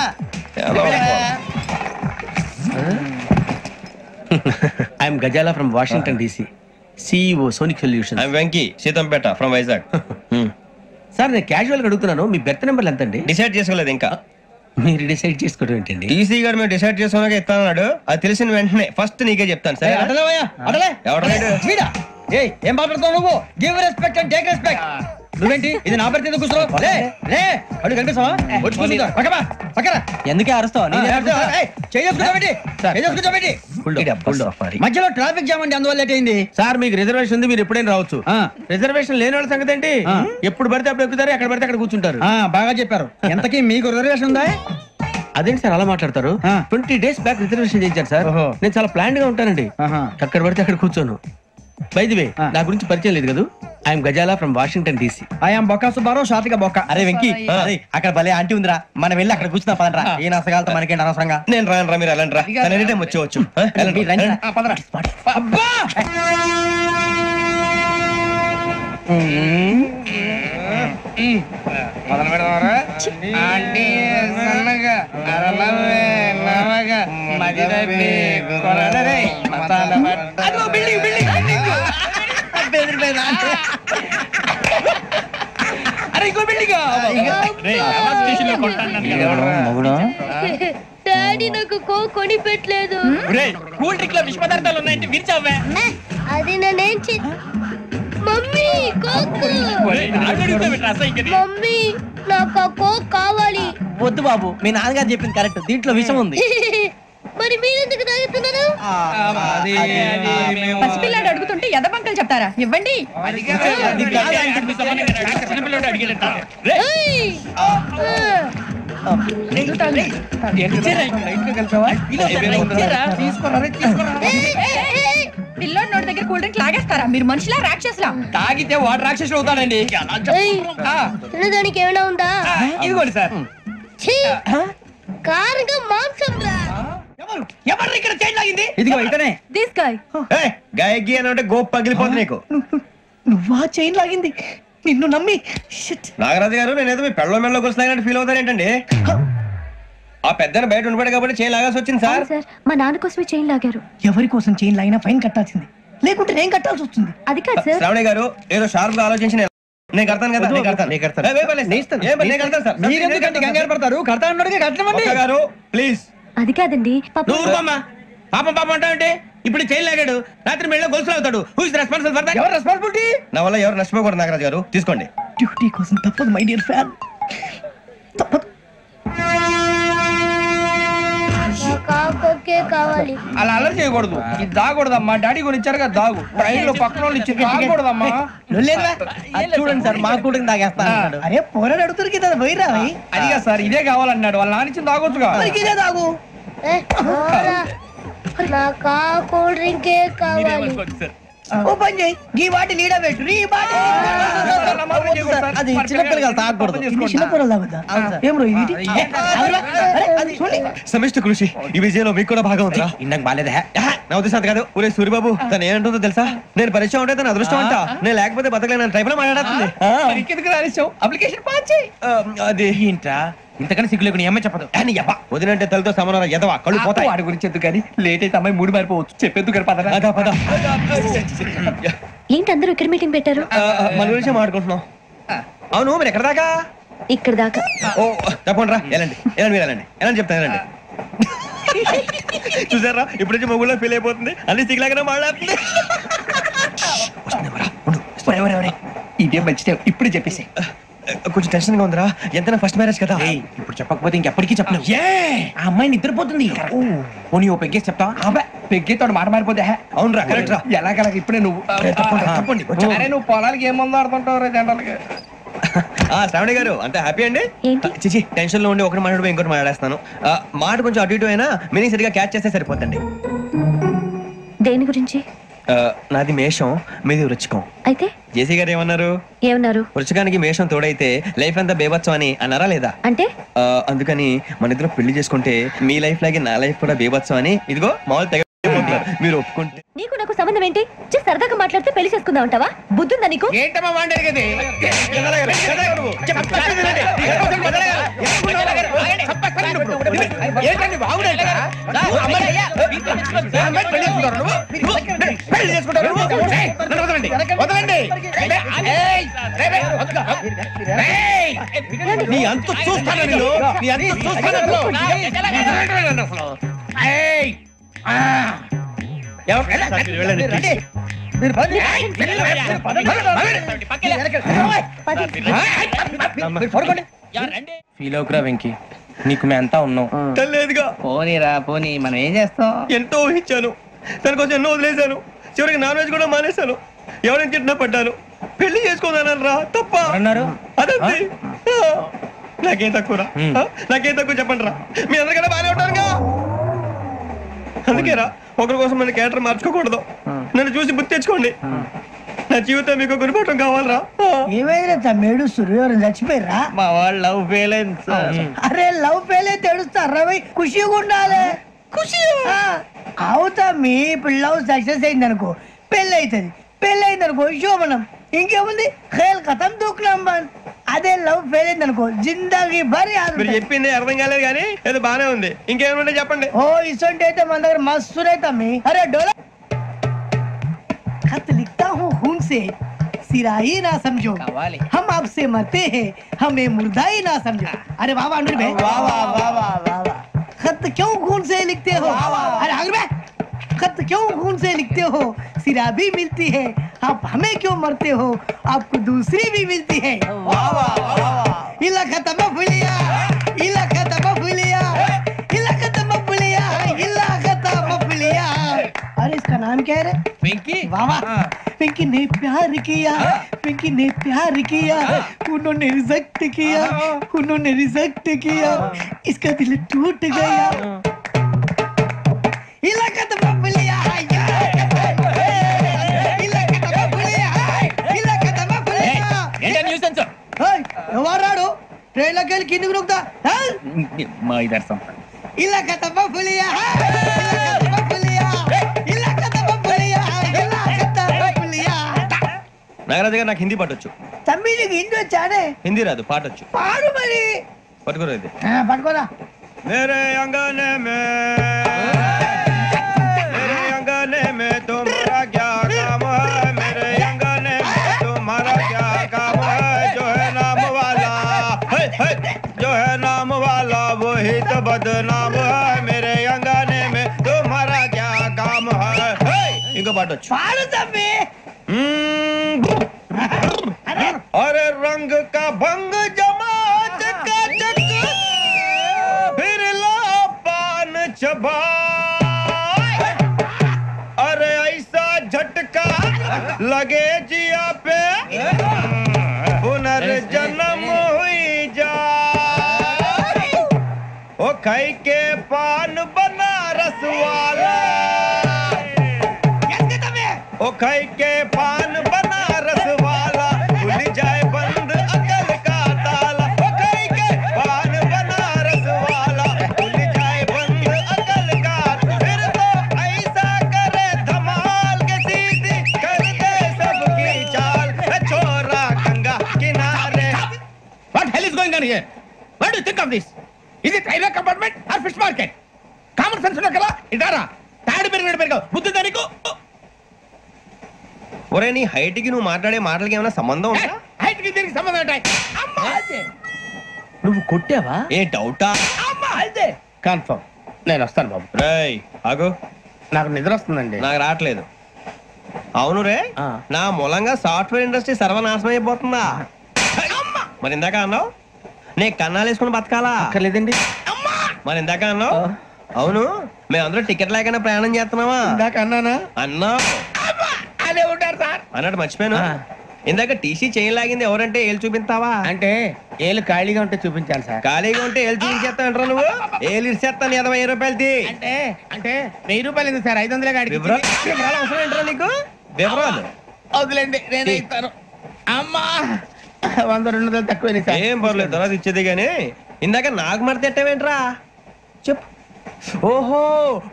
I'm Gazala from Washington DC, CEO Sonic solution. I'm Venky Seethampeta from Vizag. Sir నేను క్యాజువల్ గా అడుగుతున్నాను, మీ బెర్త్ నెంబర్లు ఎంత అండి? డిసైడ్ చేసుకోలేదు ఇంకా. మీరు డిసైడ్ చేసుకోవడం ఏంటండి? టీసీ గారు మేము డిసైడ్ చేసుకున్నాక ఇస్తానన్నాడు. అది తెలిసిన వెంటనే ఫస్ట్ నీకే చెప్తాను. సరే వీడా ఏం మాట్లాడుతావు నువ్వు? Give respect and take respect. నువ్వేంటి ఇది నా పరిస్థితి కూర్చున్నావు? అడుగు కనిపిస్తావా? వచ్చి కూర్చుంటా. పక్కరా. ఎందుకే అరుస్తావు? మధ్యలో ట్రాఫిక్ జామ్ అండి, అందువల్ల లేట్ అయింది. సార్ మీకు రిజర్వేషన్ ఉంది, మీరు ఎప్పుడైనా రావచ్చు. రిజర్వేషన్ లేని వాళ్ళ సంగతి ఏంటి? ఎప్పుడు పడితే అప్పుడు ఎక్కుతారు, ఎక్కడ పడితే అక్కడ కూర్చుంటారు. బాగా చెప్పారు. ఎంతకీ మీకు రిజర్వేషన్ ఉందా? అదేంటి సార్ అలా మాట్లాడతారు? 20 days బ్యాక్ రిజర్వేషన్ చేయించారు సార్. నేను చాలా ప్లాన్ గా ఉంటానండి. అక్కడ పడితే అక్కడ కూర్చోను. బై ది వే నా గురించి పరిచయం లేదు కదా. I'm Gazala from Washington DC. I'm Bokka Subbarao, షాతిక బొక్క. అరే వెంకీ, అక్కడ భలే ఆంటీ ఉందిరా, మనం వెళ్ళి అక్కడ కూర్చున్నా పదరా. ఏ నసగాలతో మనకేంటి అనవసరంగా. నేను రాను, మీరు వెళ్ళండి రా. ఎనీ టైం వచ్చేవచ్చు. అబ్బా మొదలు పెడదామరా? ఆంటీ సన్నగా అరలవే నవగా మదిరపి కొరడరే మతాల అదో బిల్డింగ్ అరే ఇంకో బిల్డింగ్. డాడీ నాకు కొని పెట్టలేదు. కూల్ డ్రింక్ లో విష పదార్థాలు ఉన్నాయంటే విరిచావే. అది నేనేం మమ్మీ కోక్. మమ్మీ నాకు ఆ కోక్ కావాలి. వద్దు బాబు, మీ నాన్నగారు చెప్పింది కరెక్ట్, దీంట్లో విషయం ఉంది. మరి మీరెందుకు తాగుతున్నారు? పసిపిల్లాడు అడుగుతుంటే ఎదబంకలు చెప్తారా? ఇవ్వండి. పిల్లోడి నోటి దగ్గర కూల్ డ్రింక్ లాగేస్తారా? మీరు మనుషులా రాక్షసులా? తాగితే వాడు రాక్షసుడు అవుతాడండి. తినడానికి ఏమైనా ఉందా? ఇదిగోండి సార్. కారుగా మాంసం రా. ఎవరు ఇక్కడ చైన్ లాగింది? ఇదిగో ఇతనే. This guy. గాయకి అని అంటే గోప్ పగిలిపోతుంది నీకు. నువ్వా చైన్ లాగింది? నిన్ను నమ్మి. నాగరాజు గారు, నేనేదో మీ పెళ్ళ మెళ్ళ గురిసినట్టు ఫీల్ అవుతారు ఏంటండి? ఆ పెద్దని బయట ఉండిపోయాడు కాబట్టి చైన్ లాగాల్సి వచ్చింది సార్. మా నాన్న కోసమే చైన్ లాగారు. ఎవరి కోసం చైన్ లాగినా ఫైన్ కట్టాల్సింది, లేకుంటే నేను కట్టాల్సి వస్తుంది. అది కాదు సార్. శ్రావణి గారు ఏదో షార్ప్ గా ఆలోచించి నేను కడతాను కదా. మీరెందుకంటే కంగారు పడతారు? కడతా అన్నాడుగా కట్టమండి గారు ప్లీజ్. అది కాదండి. పాపం అంటావంటే ఇప్పుడు చైన్ లాగాడు, రాత్రి మెళ్ళ గొలుసులు అవుతాడు. Who is responsible for that? ఎవరు రెస్పాన్సిబిలిటీ? నా వల్ల ఎవరు నష్టపోకూడదు నాగరాజు గారు, తీసుకోండి. డ్యూటీ కోసం తప్పదు మై డియర్ ఫ్యాన్, తప్పదు. కావాలి. అలా అల్లరి చేయకూడదు. ఇది దాగకూడదమ్మా. డాడీ కొని ఇచ్చారు కదా దాగు. ట్రైన్ లో పక్కన వాళ్ళు ఇచ్చి దాగకూడదమ్మా. చూడండి సార్, మా కూడా తాగేస్తా. అరే పోరాడు అడుగుతారు కదా, పోయిరా. అదిగా సార్, ఇదే కావాలన్నాడు. వాళ్ళ నాన్న ఇచ్చింది తాగొచ్చుగా. ఇదే తాగు. నాకు కూల్ డ్రింకే కావాలి. ఓ పని చేయి, ఈ బాటి లీడ పెట్టు. ఈ బాటి అది చిన్నపిల్లలు తాగకూడదు. చిన్నపిల్లలు తాగుతా. ఏం రో ఇది? సమిష్టి కృషి ఈ విజయంలో మీకు కూడా భాగం ఉందా? ఇందాక బాలేదా? నా ఉద్దేశం కాదు. ఊరే సూర్యబాబు, తను ఏమంటుందో తెలుసా? నేను పరిచయం ఉంటే తన అదృష్టం అంట. నేను లేకపోతే బతకలేను టైప్ లో మాట్లాడుతుంది. అప్లికేషన్ పాస్ చేయి. అది ఏంట్రా ఇంతకన్నా సిగ్గు లేకుండా ఏమై చెప్పదు. వదినంటే తలతో సమానం ఎదవా, కళ్ళు పోతాయి. వాడి గురించి ఎందుకు కానీ లేట్ అయితే అమ్మాయి మూడు మారిపోవచ్చు. చెప్పేందుకు గారు పద. ఏంటి అందరూ ఇక్కడ మీటింగ్ పెట్టారు? మన గురించి మాట్లాడుకుంటున్నాం. అవును, మీరు ఎక్కడ దాకా? ఇక్కడ దాకా. ఓ తప్పకుండా రా, వెళ్ళండి మీరు వెళ్ళండి. ఎలా చెప్తాను వెళ్ళండి. చూసారా, ఇప్పుడు నుంచి మొగుల్లో ఫీల్ అయిపోతుంది. అన్ని సిగ్లాగానే మాట్లాడుతుంది. ఇదే మంచి ఇప్పుడు చెప్పేసి. కొంచెం టెన్షన్ గా ఉందిరా. ఎంతైనా ఫస్ట్ మ్యారేజ్ కదా. ఇప్పుడు చెప్పకపోతే ఇంకెప్పటికీ చెప్పను. ఆ అమ్మాయి నిద్రపోతుంది. పోనీ ఓ పెగ్గేసి చెప్తా. పెగ్గితో మాట మారిపోతే అవునరా కరెక్ట్ రా. ఎలాగలా ఇప్పుడే నువ్వు తప్పండి అరే నువ్వు పొలాలకి ఏం మందు ఆడుతుంటావు జనరల్గా. శ్రావణి గారు అంతే హ్యాపీ అండి? చిచి టెన్షన్ లో ఉండి ఒకటి మాట్లాడిపోయి ఇంకోటి మాట్లాడేస్తాను. మాట కొంచెం అటు ఇటు అయినా మీనింగ్ సరిగా క్యాచ్ చేస్తే సరిపోతండి. దేని గురించి? నాది మేషం, మీది వృచ్చికం. అయితే జేసీ గారు ఏమన్నారు? వృచ్చికానికి మేషం తోడైతే లైఫ్ అంతా బేబత్సం అని అన్నారా లేదా? అంటే అందుకని మన ఇద్దరు పెళ్లి చేసుకుంటే మీ లైఫ్ లాగే నా లైఫ్ కూడా బేబత్సం అని ఇదిగో మామూలు తెగ మీరు ఒప్పుకుంటే. నీకు నాకు సంబంధం ఏంటి? సరదాగా మాట్లాడితే పెళ్లి చేసుకుందాం అంటావా? బుద్ధుందా నీకు? ఏంటమ్మా వాడేది? నీ అంత చూస్తాను నేను, నీ అంత చూస్తాను. ఫీల్ అవుకురా వెంకీ, నీకు మేమంతా ఉన్నాం. తెలియదుగా. పోనీరా పోనీ, మనం ఏం చేస్తాం? ఎంతో ఊహించాను, దానికోసం ఎన్నో వదిలేశాను, చివరికి నాన్ వెజ్ కూడా మానేశాను. ఎవరైనా తిట్టినా పడ్డాను. పెళ్లి చేసుకోదానరా తప్ప అన్నారు. అదంతే. నాకేం తక్కువరా? నాకేం తక్కువ చెప్పండి రా. మీ అందరికన్నా బాగానే ఉంటారుగా. అందుకేరా ఒకరి కోసం మన క్యారెక్టర్ మార్చుకోకూడదు. నన్ను చూసి గుర్తు తెచ్చుకోండి. నా జీవితం మీకు గురిపటం కావాలరా. ఏమైనా తమ్మేడు సూర్యవరం చచ్చిపోయిరా? మా వాళ్ళు లవ్ ఫెయిల్ అయింది సార్. అరే లవ్ ఫెయిల్ అయితే ఏడుస్తారా? ఖుషిగా ఉండాలి. ఖుషి అవుతా. మీ ఇప్పుడు లవ్ సక్సెస్ అయింది అనుకో పెళ్ళి అవుతుంది. పెళ్ళి అయింది అనుకో శోభనం. ఇంకేముంది? ఖేల్ కథం దూకునాం బాన్. అదే లవ్ ఫెయిల్ అయింది అనుకో జిందాగీ భారీ. మీరు చెప్పింది అర్థం కాలేదు కానీ ఏదో బానే ఉంది. ఇంకేమైనా చెప్పండి. ఓ ఇసొంటి అయితే మన దగ్గర మస్తునే తమ్మి. అరే డోలా खत लिखता हूँ खून से सिरा ही ना समझो, हम आपसे मरते हैं हमें मुर्दा ही ना समझो. अरे वाह वाह अनुर भाई, वाह वाह वाह वाह वाह. खत क्यों खून से लिखते हो? अरे अनुर भाई, खत क्यों खून से लिखते हो? सिरा भी मिलती है, आप हमें क्यों मरते हो? आपको दूसरी भी मिलती है. वाह वाह वाह. इला खत्म फुलिया, इला खत्म फुलिया, इला खत्म फुलिया, इला खत्म फुलिया. अरे इसका नाम क्या है रे? पिंकी. वाह वाह. पिंकी ने प्यार किया, पिंकी ने प्यार किया, उन्होंने रिजेक्ट किया, उन्होंने रिजेक्ट किया, इसका दिल टूट गया. इलाका तो बबलिया, इलाका तो बबलिया, इलाका तो बबलिया. ఏంటా న్యూసెన్స్? ఎవరాడు ట్రైన్ లోకి వెళ్ళి కిందికి నొక్కుతా? మా ఇదర్శం. ఇలాకా तो बबलिया, इलाका तो बबलिया, इलाका तो बबलिया, इलाका तो बबलिया. నాగరాజు గారు నాకు హిందీ పాటొచ్చు. తమ్మి నీకు హిందీ వచ్చానే? హిందీ రాదు, పాటొచ్చు. పాడు మరి. పట్టుకోరా ఇది. పట్టుకోరా. मेरे अंगने में तुम्हारा क्या काम है? मेरे अंगने में तुम्हारा क्या काम है? जो है नाम वाला, जो है नाम वाला वही तो बदनाम है. मेरे अंगने में तुम्हारा क्या काम है? इनको बाटो पाड़ो तम्मी. अरे रंग का भंग जमा चकाचक, फिर ला पान चबा. अरे ऐसा झटका लगे जिया पे, पुनर्जन्म हुई जा. ओ खाई के पान बनारस वाला, ओ खाई के पान बनारस वाला, खुल जाए बंद अकल का ताला. ओ खाई के पान बनारस वाला, खुल जाए बंद अकल का. फिर तो ऐसा करे धमाल के सीधी कर दे सबकी चाल. छोरा गंगा किनारे. What hell is going on here? What do you think of this? Is it railway compartment or fish market? Common sense ఉన్న కదా ఇదారా. తాడు పెరిగినట్టు బుద్ధి దానికి. ఒరే నీ హైట్ కి నువ్వు మాట్లాడే మాటలకి ఏమైనా సంబంధం ఉందా? హైట్ కి దీనికి సంబంధం ఉంటాయి. అమ్మా నువ్వు కొట్టావా? ఏ డౌటా? అమ్మా అయితే కన్ఫర్మ్. నేను వస్తాను బాబు. రేయ్ ఆగు, నాకు నిద్ర వస్తుందండి. నాకు రావట్లేదు. అవును రే, నా మూలంగా సాఫ్ట్వేర్ ఇండస్ట్రీ సర్వనాశనం అయిపోతుందా? మరి ఇందాక అన్నావు నీ కన్నాలు వేసుకుని బతకాలా? అక్కర్లేదండి. మరి ఇందాక అన్నావు అవును మేమందరం టికెట్ లేకనే ప్రయాణం చేస్తున్నావా? ఇందాక అన్నానా? అన్నా అదే ఉంటారు సార్ అన్నట్టు మర్చిపోయాను. ఇందాక టీసీ చేయి లాగింది ఎవరంటే ఏళ్ళు చూపిస్తావా? అంటే ఏళ్ళు ఖాళీగా ఉంటే చూపించాలి సార్. ఖాళీగా ఉంటే ఏళ్ళు చూపించేస్తానంటారా నువ్వు? ఏళ్ళు ఇచ్చేస్తాను 20 రూపాయలది. అంటే అంటే 1000 రూపాయలు ఎందుకు సార్? 500 గాడికి వివరాలు అవసరం ఏంటరా నీకు? వివరాలు వదిలేండి, నేనే ఇస్తాను. అమ్మా 100 200 తక్కువ సార్. ఏం పర్లేదు, తర్వాత ఇచ్చేది గానీ ఇందాక నాకు మడత ఎట్టవేంట్రా చెప్పు. ఓహో,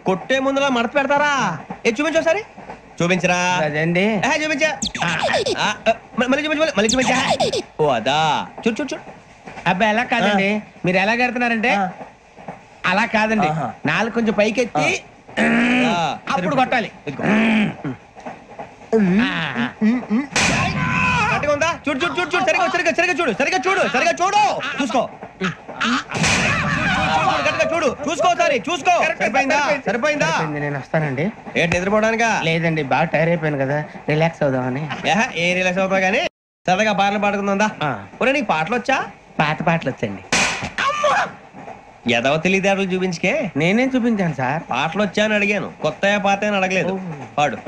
కొట్టే ముందులా మడత పెడతారా? ఏ చూపించు ఒకసారి. చూపించరా? అదండి చూపించా. మళ్ళీ చూపించు, మళ్ళీ చూపించా. ఓ అదా, చూడు చూడు చూడు. అబ్బా ఎలా కాదండి, మీరు ఎలా కడుతున్నారంటే అలా కాదండి, నాలుగు కొంచెం పైకెత్తి అప్పుడు కొట్టాలి. కరెక్ట్గా ఉందా? చూడు చూడు చూడు చూడు, సరిగా సరిగా సరిగా చూడు, సరిగా చూడు, సరిగా చూడు, చూసుకో. చూడు చూసుకో, సరే చూసుకో. సరిపోయిందా? సరిపోయిందా? నేను వస్తానండి. ఏంటి నిద్రపోవడానికా? లేదండి, బాగా టైర్ అయిపోయాను కదా, రిలాక్స్ అవుదామని. ఏ రిలాక్స్ అవుతావు కానీ సరదాగా పాటలు పాడుకుందా? ఒరే నీకు పాటలు వచ్చా? పాత పాటలు వచ్చండి. ఎదవ తెలివితేటలు చూపించుకే. నేనేం చూపించాను సార్? పాటలు వచ్చా అని అడిగాను, కొత్త పాత అని అడగలేదు. పాడు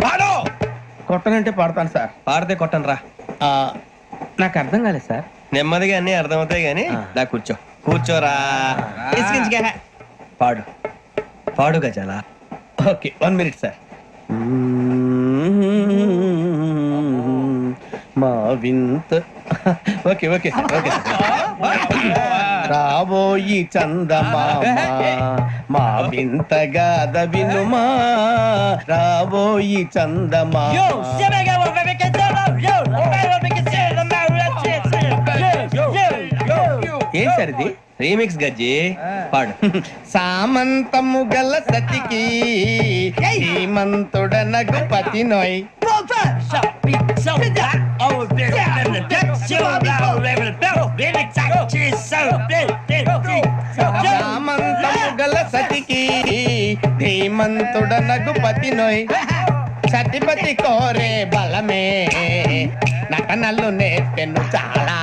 పాడు. కొట్టనంటే పాడతాను సార్. పాడితే కొట్టను రా. నాకు అర్థం కాలేదు సార్. నెమ్మదిగా అన్ని అర్థమవుతాయి గానీ దా కూర్చో. కూర్చోరా. పాడు పాడు గజాల. Okay 1 minute sir. మా వింత okay okay sir, okay sir. రాబోయి చందమామ మా వింతగా వినుమా, రాబోయి చందమామ. ఏం సార్ ఇది? రీమిక్స్ గజ్జి. పాడు. సామంతము గల సతికి శ్రీమంతుడ నగుపతి నోయ్. సామంతము గల సతికి ధీమంతుడ నగుపతి నోయ్. సతిపతి కోరే బలమే నటనలు నేర్పెను చాలా.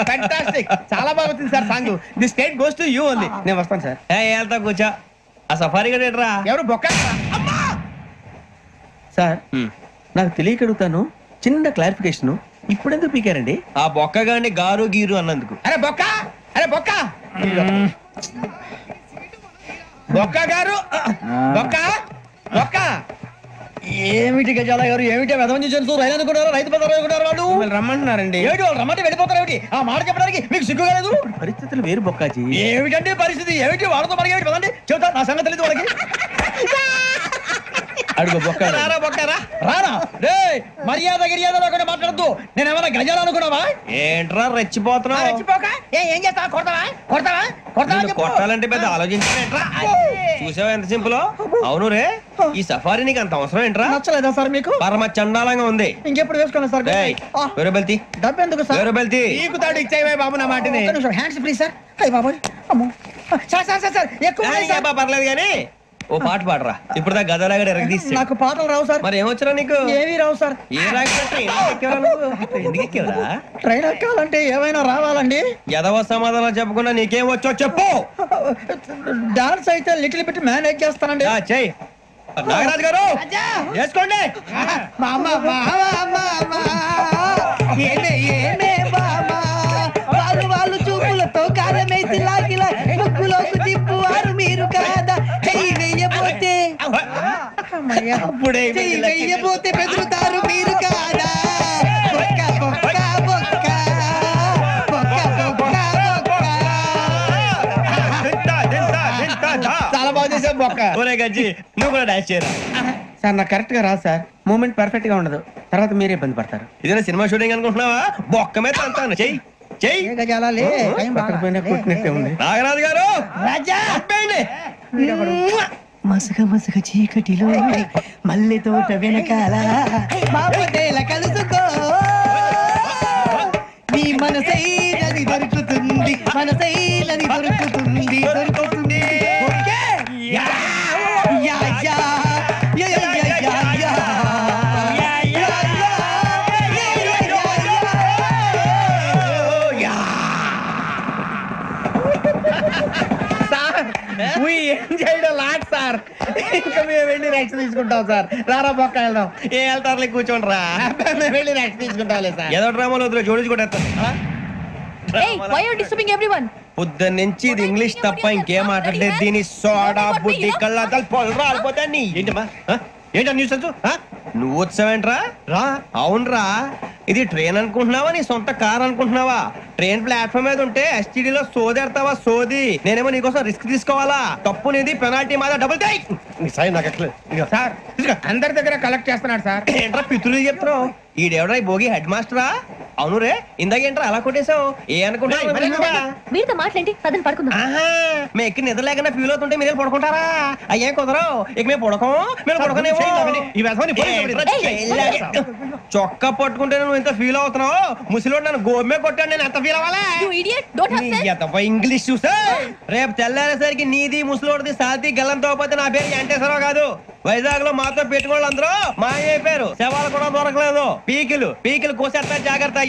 ఫ్యాంటాస్టిక్, చాలా బాగా వచ్చింది sir song. The state goes to you only. నేను వస్తాను సార్. వెళ్తా కూర్చో. ఆ సఫారీ గడేట్రా? ఎవరు బొక్క సార్? నాకు తెలియక అడుగుతాను, చిన్న క్లారిఫికేషన్. ఇప్పుడెందుకు పీకారండి? ఆ బొక్క గాని గారు గీరు అన్నందుకు. అరే బొక్క, అరే బొక్క, బొక్క గారు, బొక్క బొక్క. ఏమిటి గజాల గారు, ఏమిటి వెదవని చూసారు? రైలు అనుకున్నారు, రైతు బజార్ అనుకున్నారు. వాళ్ళు రమ్మంటున్నారండి. ఏమిటి వాళ్ళు రమ్మంటే వెళ్ళిపోతారు? ఏమిటి ఆ మాట చెప్పడానికి మీకు సిగ్గు కాలేదు? పరిస్థితులు వేరు బొక్కాజీ. ఏమిటంటే పరిస్థితి? ఏమిటి వాళ్ళతో మనకి ఏమిటి పదండి, చెబుతా నా సంగతి తెలియదు వాళ్ళకి. అడుగు బొక్క. రారా బొక్కరా. రానా రే, మర్యాద గిర్యాద లేకుండా మాట్లాడద్దు. నేను ఏమన్నా గజాలు అనుకున్నావా? ఏంట్రా రెచ్చిపోతున్నావు? రెచ్చిపోక ఏం చేస్తావా? కొడతావా కొడతావా కొడతావా? కొట్టాలంటే పెద్ద ఆలోచించారా? చూసావా ఎంత సింపుల్? అవును రే, ఈ సఫారీ నీకు అంత అవసరం ఏంట్రా? నచ్చలేదా సార్ మీకు? పరమ చండాలంగా ఉంది. ఇంకెప్పుడు వేసుకోండి సార్. వేరే బెల్తి, డబ్బు ఎందుకు సార్? వేరే బెల్తి. నీకు తాడు ఇచ్చాయి బాబు నా మాటని. Hands please sir. అయ్యి బాబోయ్, అమ్మో సార్ సార్ సార్ సార్ ఎక్కువ ఉన్నాయి సార్. పర్లేదు కానీ ఓ పాట పాడరా. ఇప్పుడు దా గదలాగడ ఎరగదీసి. నాకు పాటలు రావు సార్. మరి ఏమొచ్చరా నీకు? ఏమీ రావు సార్. ఏ రాకపోతే ఎందుకు ఎక్కేవరా? ట్రైన్ ఎక్కాలంటే ఏమైనా రావాలండి. ఎదవ సమాధానం చెప్పకుండా నీకేం వచ్చో చెప్పు. డాన్స్ అయితే లిటిల్ బిట్ మేనేజ్ చేస్తానండి. చెయ్యి నాగరాజు గారు, వేసుకోండి. వాళ్ళు చూపులతో కాలమేసి లాగిలా ముగ్గులోకి తిప్పువారు మీరు కాదా? చెయ్యి వెయ్యబోతే చెయ్యి వెయ్యబోతే బెదురుతారు మీరు కాదా? బొక్క బొక్క బొక్క బొక్క బొక్క బొక్క. చాలా బాగా చేసావు బొక్క. ఒరే గజ్జి, నువ్వు కూడా డాన్స్ చేయరా. సార్ నాకు కరెక్ట్ గా రాదు సార్. మూమెంట్ పర్ఫెక్ట్ గా ఉండదు, తర్వాత మీరే ఇబ్బంది పడతారు. ఇదేనా సినిమా షూటింగ్ అనుకుంటున్నావా? బొక్క మీద అంతాను. చెయ్యి చెయ్యి. నాగరాజు గారు రాజా మసగ మసగ చీకటిలో మల్లె తోట వెనకాల మాపదేల కలుసుకో, నీ మనసైనది దొరుకుతుంది, మనసైనది దొరుకుతుంది, దొరుకుతుంది. Yeah yeah yeah yeah yeah yeah yeah. చేయడం లాట్ సార్. ఇంకా మేము వెళ్ళి రెక్స్ తీసుకుంటాం సార్. రారా పక్క వెళ్దాం. ఏ వెళ్తారులే కూర్చోండి రా. మేము వెళ్ళి రెక్స్ తీసుకుంటాంలే సార్. ఏదో డ్రామాలో వద్దులే జోడించుకుంటా. పొద్దున్న నుంచి ఇది ఇంగ్లీష్ తప్ప ఇంకేం మాట్లాడలేదు. దీని సోడా బుద్ధి కళ్ళ పొలరా రాలిపోతా. నీ ఏంటమ్మా ఏంటా న్యూస్ నువ్వు వచ్చావేంట్రా? రా. అవునరా, ఇది ట్రైన్ అనుకుంటున్నావా నీ సొంత కార్ అనుకుంటున్నావా? ట్రైన్ ప్లాట్ఫామ్ మీద ఉంటే ఎస్టీడీలో సోదేడతావా సోది? నేనేమో నీకోసం రిస్క్ తీసుకోవాలా? తప్పు నీది, పెనాల్టీ మాదా, డబుల్ టై. సార్ అందరి దగ్గర కలెక్ట్ చేస్తున్నాడు సార్. ఏంట్రా పితులు చెప్తున్నావు? ఈడెవడ్రా ఈ భోగి హెడ్ మాస్టరా? అవును రే, ఇందాకేంట్రా అలా కొట్టేశావు? ఏ అనుకుంటా వీరితో మాట్లాడి పదని పడుకుందాం. మేము ఎక్కి నిద్ర లేకుండా ఫీల్ అవుతుంటే మీరే పడుకుంటారా? అయ్యే కుదరవు. ఇక మేము పడకం, మేము పడకనేమో. చొక్కా పట్టుకుంటే నువ్వు ఎంత ఫీల్ అవుతున్నావు? ముసలివాడు నన్ను గోమే కొట్టాడు, నేను ఎంత ఫీల్ అవ్వాలా? ఇంగ్లీష్ చూస్తే రేపు తెల్లారేసరికి నీది ముసలివాడిది సాతి గల్లంతో పోతే నా పేరు వెంకటేశ్వరరావు కాదు. వైజాగ్ లో మాతో పెట్టుకోళ్ళు అందరూ మాయైపోయారు. శవాలు కూడా దొరకలేదు. పీకిలు కోసేస్తా, జాగ్రత్త.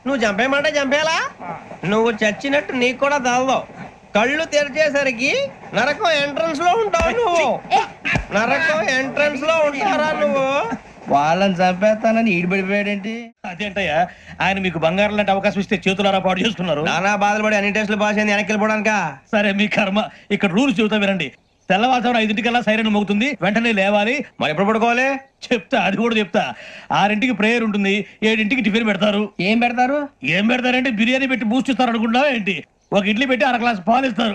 నువ్వు చంపేయమంటే చంపేలా? నువ్వు చచ్చినట్టు నీకు కూడా తగదు. కళ్ళు తెరిచేసరికి నరకం ఎంట్రన్స్ లో ఉంటావు నువ్వు. నరకం ఎంట్రన్స్ లో ఉంటారా నువ్వు? వాళ్ళని చంపేస్తానని ఈడిపడిపోయాడేంటి? అదేంటయ్యా, ఆయన మీకు బంగారం లాంటి అవకాశం ఇస్తే చేతులారా పాటు చేసుకున్నారు. నానా బాధలు పడి అన్ని టెస్టులు పాస్ అయింది, వెనక్కి వెళ్ళిపోవడానిక. సరే మీ కర్మ. ఇక్కడ రూల్స్ చెబుతా వినండి. తెల్లవారుజామున 5 సైరన్ మోగుతుంది, వెంటనే లేవాలి. మరి ఎప్పుడు పడుకోవాలి చెప్తా, అది కూడా చెప్తా. 6 ప్రేయర్ ఉంటుంది, 7 టిఫిన్ పెడతారు. ఏం పెడతారంటే బిర్యానీ పెట్టి బూస్ట్ ఇస్తారు అనుకుంటావా ఏంటి? ఒక ఇడ్లీ పెట్టి 1 గ్లాస్ పాలు ఇస్తారు.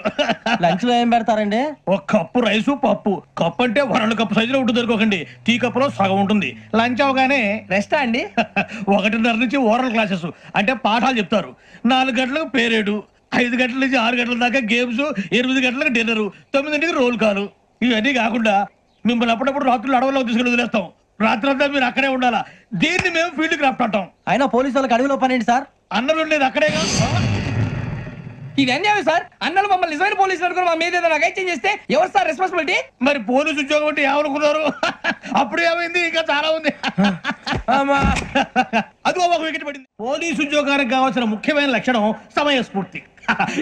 లంచ్ లో ఏం పెడతారండి? ఒక కప్పు రైసు, పప్పు. కప్పు అంటే 2 కప్పు సైజులో ఉంటుంది అనుకోకండి. టీ కప్పులో సగం ఉంటుంది. లంచ్ అవగానే రెస్టా అండి? 1:30 నుంచి ఓరల్ క్లాసెస్ అంటే పాఠాలు చెప్తారు. 4 గంటలకు పేరేడు, 5 గంటల నుంచి 6 గంటల దాకా గేమ్స్, 8 గంటలకు డిన్నర్, 9 రోల్ కాలు. ఇవన్నీ కాకుండా మిమ్మల్ని అప్పుడప్పుడు రాత్రులు అడవుల్లో తీసుకుని వదిలేస్తాం. రాత్రి అంతా మీరు అక్కడే ఉండాలా. దీన్ని మేము ఫీల్డ్ క్రాఫ్ట్ అంటాం. అయినా పోలీసు వాళ్ళకి అడవిలో పనేంటి సార్? అన్నలు ఉండేది అక్కడే కాదు. ఇది అన్యాయం సార్. అన్నలు మమ్మల్ని నిజమైన పోలీసులు అనుకుని మా మీద ఏదైనా అగైత్యం చేస్తే ఎవరు సార్ రెస్పాన్సిబిలిటీ? మరి పోలీసు ఉద్యోగం అంటే ఏమనుకున్నారు? అప్పుడు ఏమైంది? ఇంకా చాలా ఉంది. అదిగో ఒక వికెట్ పడింది. పోలీసు ఉద్యోగానికి కావాల్సిన ముఖ్యమైన లక్షణం సమయస్ఫూర్తి.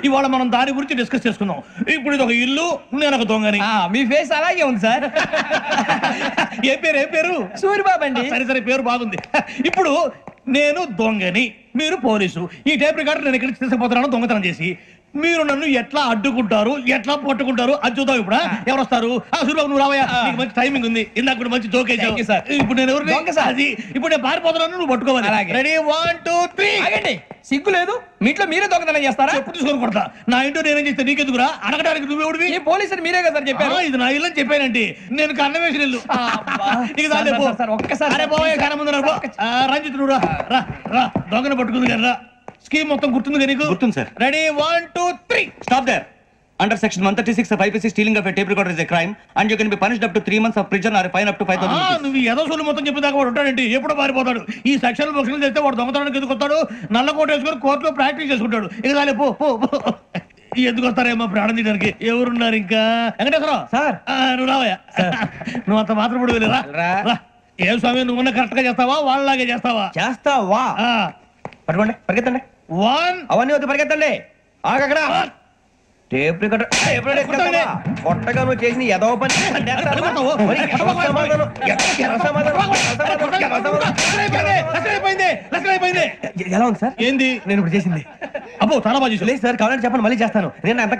ఇవాళ మనం దాని గురించి డిస్కస్ చేసుకుందాం. ఇప్పుడు ఇది ఒక ఇల్లు, నేను ఒక దొంగని. మీ ఫేస్ అలాగే ఉంది సార్. ఏ పేరు? సూరిబాబు అండి. సరే పేరు బాగుంది. ఇప్పుడు నేను దొంగని, మీరు పోలీసు. ఈ టైప్ రికార్డు నేను ఇక్కడికి తీసుకుపోతున్నాను దొంగతనం చేసి. మీరు నన్ను ఎట్లా అడ్డుకుంటారు, ఎట్లా పట్టుకుంటారు అది చూద్దాం. ఇప్పుడు ఎవరు వస్తారు? సూరిబాబు నువ్వు రావయ్యా, నీకు మంచి టైమింగ్ ఉంది. ఇందాక కూడా మంచి జోక్ వేసావు సార్. ఇప్పుడు నేను ఎవరు? అది ఇప్పుడు నేను పారిపోతున్నాను, నువ్వు పట్టుకోవాలి. రెడీ 1 2 3. సిగ్గు లేదు? మీ ఇంట్లో మీరే దొంగతనం చేస్తారా? ఎప్పుడు తీసుకొని కొడతా. నా ఇంట్లో నేనేం చేస్తే నీకెందుకురా? అడగడానికి నువ్వెవడివి? ఈ పోలీసులు మీరే కదా చెప్పారు. ఇది నా ఇల్లు అని చెప్పానండి. నేను కన్నం వేసిన ఇల్లు. ఒక్కసారి రంజిత్ నువ్వు రా. దొంగను పట్టుకుంది కదా. స్కీమ్ మొత్తం గుర్తుంది కదా నీకు? గుర్తుంది sir. Ready 1 2 3. Stop there. Under section 136 of IPC, stealing of a tape recorder is a crime and you can be punished up to 3 months of prison or a fine up to 5,000 rupees. నువ్వు ఏదో సొల్లు మొత్తం చెప్పేదాకా వాడు ఉంటాడండి. ఎప్పుడు పారిపోతాడు. ఈ సెక్షన్ బుక్స్లు చేస్తే వాడు దొంగతనానికి ఎందుకు వస్తాడు? నల్ల కోట వేసుకొని కోర్టులో ప్రాక్టీస్ చేసుకుంటాడు. ఇక చాలే పో. ఎందుకు వస్తారేమో ప్రాణం తీయడానికి. ఎవరున్నారు ఇంకా? వెంకటేశ్వరరావు సార్, నువ్వు రావయ్యా. నువ్వు అంత మాత్రం ఇప్పుడు వెళ్ళిరా. ఏం స్వామి, నువ్వు కరెక్ట్ గా చేస్తావా వాళ్ళలాగే చేస్తావా? చేస్తావా? పట్టుకోండి, పరిగెత్తండి. 1 అవన్నీ వద్దు, పరిగెత్తండి. ఆగక్కడ టేప్ రికార్డర్ కొట్టగా నువ్వు చేసిన ఏదో పని. ఎలా ఉంది సార్? ఏంది నేను ఇప్పుడు చేసింది? అబ్బో చాలా బాగా చేసి. లేదు సార్, కావాలంటే చెప్పండి, మళ్ళీ చేస్తాను. నేను అంత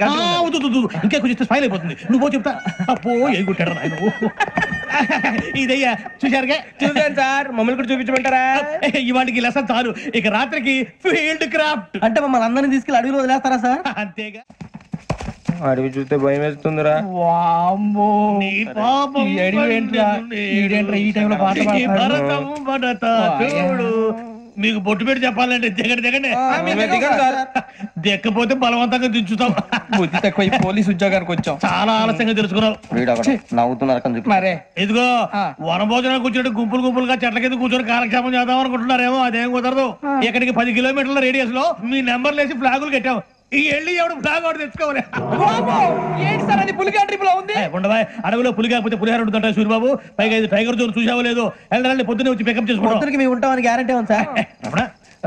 ఇంకే కొంచెం స్మైల్ అయిపోతుంది. నువ్వు చెప్తా. అబ్బో ఏ కొట్టాడు ఆయన. ఇదయ్యా చూశారుగా? చూసాను సార్. మమ్మల్ని కూడా చూపించమంటారా? ఇవాటికి లెసన్ చాలు. ఇక రాత్రికి ఫీల్డ్ క్రాఫ్ట్. అంటే మమ్మల్ని అందరినీ తీసుకెళ్ళి అడవిలో వదిలేస్తారా సార్? అంతేగా. అడవి చూస్తే భయం వేస్తుందిరా. మీకు బొట్టు పెట్టి చెప్పాలంటే దిగండి. దిక్కపోతే బలవంతంగా దించుతాం. బుద్ధి తక్కువ పోలీస్ ఉద్యోగానికి వచ్చాం. చాలా ఆలస్యంగా తెలుసుకున్నాం. మరే ఇదిగో వనభోజనానికి కూర్చొని గుంపులుగా చెట్ల కింద కూర్చొని కాలక్షేపం చేద్దాం అనుకుంటున్నారేమో. అదేం కుదరదు. ఇక్కడికి 10 కిలోమీటర్ల రేడియస్ లో మీ నెంబర్లు వేసి ఫ్లాగులు కట్టాం. ఈ వెళ్ళి ఎవడు ఫ్లాగ్ ఒకటి తెచ్చుకోవాలి. ఏంటి సార్ అది? పులిగా ట్రిప్ లో ఉంది. ఉండవా, అడవిలో పులి కాకపోతే పులిహార ఉంటుంటాయి సూరిబాబు. పైగా ఇది టైగర్ జోన్ చూసావో లేదో. వెళ్ళాలంటే పొద్దున్నే వచ్చి పికప్ చేసుకుంటాం. మేము ఉంటామని గ్యారంటీ ఉంది సార్.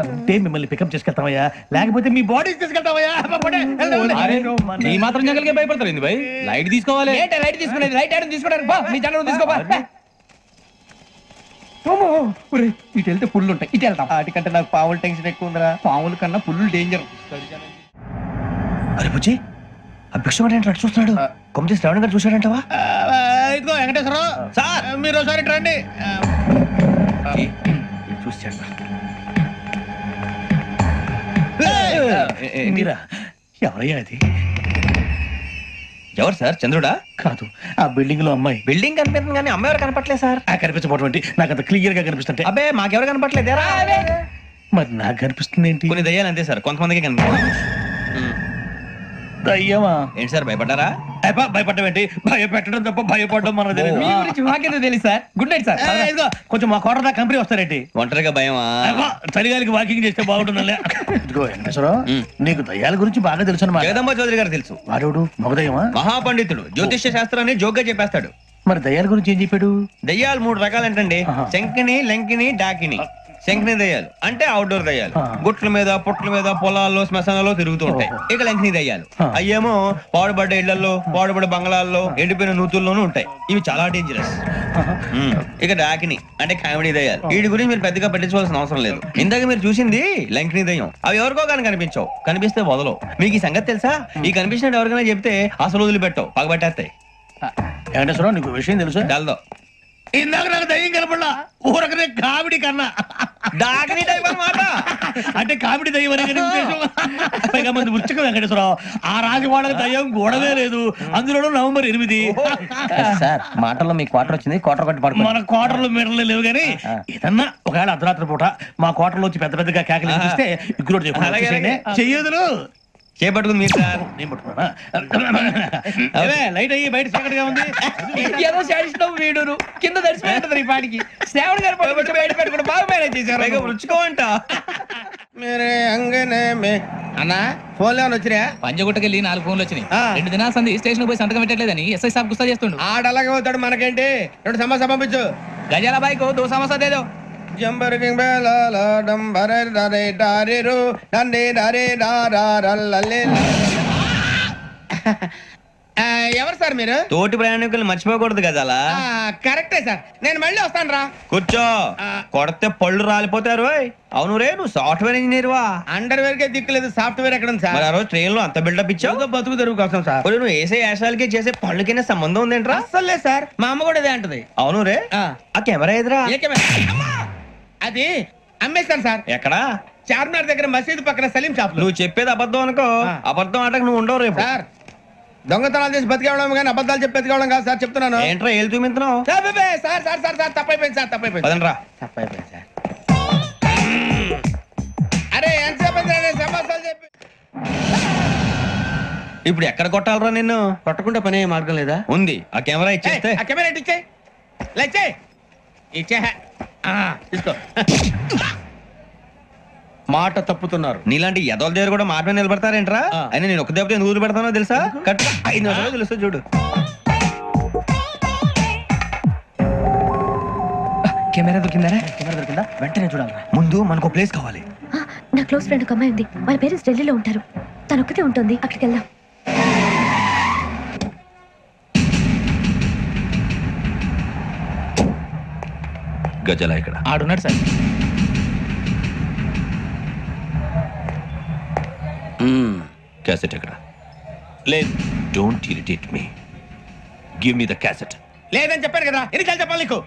ఉంటే మిమ్మల్ని పికప్ చేసుకెళ్తామయ్యా, లేకపోతే మీ బాడీ తీసుకెళ్తామయ్యా. ఈ మాత్రం జంగల్కే భయపడతారు ఏంది భయ్? లైట్ తీసుకోవాలి. లైట్ తీసుకునేది లైట్ ఆడని తీసుకోవడానికి మీ జనరల్ తీసుకోవా. ఇటు వెళ్తే పుల్లు ఉంటాయి, ఇటు వెళ్తాం. వాటికంటే నాకు పావులు టెన్షన్ ఎక్కువ ఉందిరా. పాముల కన్నా పుల్లు డేంజర్. అరే బుజ్జి, ఆ భిక్షం అంటే చూస్తున్నాడు. కొమ్మ శ్రావణ్ గారు చూశాడంటవా? ఇదిగో వెంకటేశ్వరరావు సార్, మీరు ఒకసారి రండి. చూశాడు. మీరా? ఎవరయ్యా అది? ఎవరు సార్? చంద్రుడా? కాదు, ఆ బిల్డింగ్ లో అమ్మాయి. బిల్డింగ్ కనిపిస్తుంది కానీ అమ్మాయి ఎవరు కనపట్లేదు సార్. కనిపించబోటువంటి నాకు అంత క్లియర్ గా కనిపిస్తుంటే. అబ్బే మాకెవరు కనపట్లేదు. మరి నాకు కనిపిస్తుంది ఏంటి? కొన్ని దయ్యాలు అంతే సార్, కొంతమందికి కనిపిస్తుంది. దయ్యమా? ఏంటి సార్ భయపడ్డారా? భయపడ్డం ఏంటి? భయపెట్టడం తప్ప భయపడడం మనకు తెలియదు. మీ గురించి మాకేదో తెలుసు సార్. Good night sir. ఇదిగో కొంచెం మా కోట దాకా కంపెనీ వస్తారేంటి? ఒంటరిగా భయమా? చలిగాలికి వాకింగ్ చేస్తే బాగుంటుందిలే. ఇదిగో వెంకటేశ్వరరావు, నీకు దయ్యాల గురించి బాగా తెలుసు అన్నమాట. జగదంబ చౌదరి గారు తెలుసు. వాడు మగదయ్యమా? మహాపండితుడు, జ్యోతిష్య శాస్త్రాన్ని జోగ్గా చెప్పేస్తాడు. మరి దయ్యాల గురించి ఏం చెప్పాడు? దయ్యాలు 3 రకాలంటండి. శంకిని, లంకిని, డాకిని. శంకిని దయ్యాలు అంటే అవుట్డోర్ దయ్యాలు, గుట్ల మీద పుట్ల మీద పొలాల్లో శ్మశానాల్లో తిరుగుతూ ఉంటాయి. ఇక లంకిని దయ్యాలు అయ్యేమో పాడుబడ్డ ఇళ్లలో, పాడుబడ్డ బంగ్లాల్లో, ఎండిపోయిన నూతుల్లోనూ ఉంటాయి. ఇవి చాలా డేంజరస్. ఇక డాకిని అంటే కామెడీ దయ్యాలు. వీటి గురించి మీరు పెద్దగా పట్టించుకోవాల్సిన అవసరం లేదు. ఇందాక మీరు చూసింది లంకిని దయ్యం. అవి ఎవరికో కానీ కనిపించవు, కనిపిస్తే వదలవు. మీకు ఈ సంగతి తెలుసా? ఈ కనిపించినట్టు ఎవరికైనా చెప్తే అసలు వదిలిపెట్టవు, పగబట్టేస్తాయి. వెంకటేశ్వరరావు, నీకు విషయం తెలుసు? డల్దో. ఇందాక నాకు దయ్యం కనపడలా, ఊరకనే కామెడీ కన్నా. డాకిని టైప్ అన్నమాట. అంటే కామెడీ దయ్యం అనే ఉద్దేశం. పైగా మంది ఉచ్చక వెంకటేశ్వరరావు, ఆ రాజు వాళ్ళకి దయ్యం గొడవే లేదు. అందులో నవంబర్ 8. సార్ మాటల్లో మీ క్వార్టర్ వచ్చింది, క్వార్టర్ కట్టి పడుకో. మన క్వార్టర్లో మీటర్లు లేవు కానీ ఏదన్నా ఒకవేళ అర్ధరాత్రి పూట మా క్వార్టర్లో వచ్చి పెద్ద పెద్దగా కేకలు చూస్తే ఇగ్గురు చెయ్యదులు చేపట్టుకుంది మీరు సార్. నేను పట్టుకున్నా. లైట్ అయ్యి బయట చీకటిగా ఉంది. ఏదో శాడిస్తాం వీడును కింద దర్శనం ఈ పాటికి. శ్రావణ్ గారు బయట పెట్టుకుంటే బాగా మేనేజ్ చేశారు. రుచుకోవంట. అన్నా ఫోన్లో వచ్చినా? పంజగుట్టకెళ్ళి 4 ఫోన్లు వచ్చినాయి. 2 దినాల సంది స్టేషన్ పోయి సంతకం పెట్టలేదని ఎస్ఐ సాబ్ గుస్తా చేస్తుండు. ఆడలాగే పోతాడు, మనకేంటి? 2 సమస్య పంపించు. గజాల బైక్ 2 సమస్య దేదో. జంబరకింగ్ బేలాల డంబరే డరే డారిరు నందే డరే డారారల్లలే. ఎవరు సార్ మీరు? తోటి ప్రయాణికులు మర్చిపోకూడదు గజాల. కరెక్టే సార్, నేను మళ్ళీ వస్తాను రా. కూర్చో, కొడితే పళ్ళు రాలిపోతారు. అవును రే, నువ్వు సాఫ్ట్వేర్ ఇంజనీర్ వా? అండర్వేర్ కే దిక్కులేదు, సాఫ్ట్వేర్ ఎక్కడ ఉంది సార్? మరి ఆ రోజు ట్రైన్ లో అంత బిల్డప్ ఇచ్చావు. బతుకు తెరుగు కోసం సార్. నువ్వు వేసే యాశాలకి చేసే పళ్ళకైనా సంబంధం ఉందేంట్రా? అస్సలు లేదు సార్, మా అమ్మ కూడా ఇదే అంటది. అవును రే, ఆ కెమెరా ఎదురా? అది అమ్మేస్తాను సార్. ఎక్కడా? చార్మినార్ దగ్గర మసీదు పక్కన సలీం షాప్. నువ్వు చెప్పేది అబద్ధం అనుకో, అబద్ధం ఆటకు నువ్వు ఉండవు రేపు. సార్ దొంగతనాలు చేసి బతికేవడం కానీ అబద్ధాలు చెప్పి బతికేవడం కాదు సార్, చెప్తున్నాను. ఏంట్రా ఏళ్ళు చూపించినావు? సార్ సార్ సార్ సార్ తప్పైపోయింది సార్, తప్పైపోయింది. పదండ్రా. తప్పైపోయింది సార్. అరే ఎంతసేపు సమాసాలు చెప్పి ఇప్పుడు ఎక్కడ కొట్టాలరా నిన్ను? కొట్టకుండా పనే మార్గం లేదా? ఉంది. ఆ కెమెరా ఇచ్చేస్తే. ఆ కెమెరా ఇచ్చే లేచే ఇచ్చే తీసుకో. మాట తప్పుతున్నారు. నీలాంటి ఎదల దగ్గర కూడా మాట మీద నిలబడతారేంట్రా? అయినా నేను ఒక దెబ్బతో ఎందుకు పెడతానో తెలుసా? కట్ 5 నిమిషాలు తెలుసు చూడు. కెమెరా దొరికిందా? వెంటనే చూడాలి. ముందు మనకు ప్లేస్ కావాలి. నా క్లోజ్ ఫ్రెండ్ ఒక అమ్మాయి ఉంది, వాళ్ళ పేరెంట్స్ ఢిల్లీలో ఉంటారు. తను ఒక్కతే ఉంటుంది, అక్కడికి వెళ్దాం. గజల ఇక్కడ ఆడున్నాడు సార్. క్యాసెట్ ఎక్కడ? లేదు. Don't irritate me. Give me the cassette. లేదని చెప్పాను కదా, ఎన్నిసార్లు చెప్పాలి నీకు?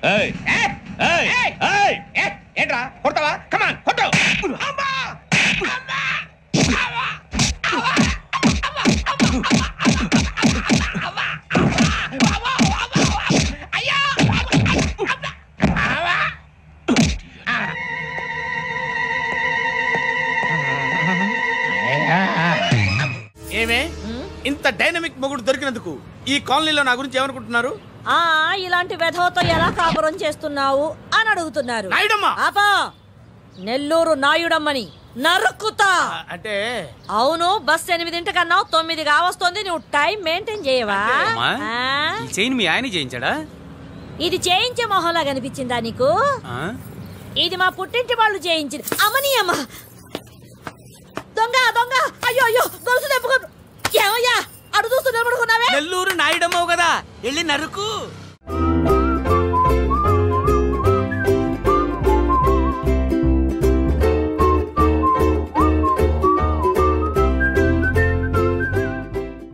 ఏంట్రా కొడతావా? కమాన్ కొట్టు. ఏమే ఇంత డైనమిక్ మొగుడు దొరికినందుకు ఈ కాలనీలో నా గురించి ఏమనుకుంటున్నారు? ఇలాంటి వెధవతో ఎలా కాపురం చేస్తున్నావు అని అడుగుతున్నారు. ఆపా, నెల్లూరు నాయుడమ్మని నరుక్కుతా. అంటే అవును, బస్ 8:00 9 కావస్తుంది. నువ్వు టైం మెయింటైన్ చేయవా? మీ ఆయన చేయించాడా? ఇది చేయించే మొహంలా కనిపించిందా నీకు? ఇది మా పుట్టింటి వాళ్ళు చేయించింది. అమ్మని అమ్మ దొంగ దొంగ. అయ్యో అయ్యో గొలుసు తెప్పుకో. ఏమయ్యా అడు చూస్తూ నిలబడుకున్నావే? నెల్లూరు నాయుడమ్మవు కదా, వెళ్ళి నరుకు.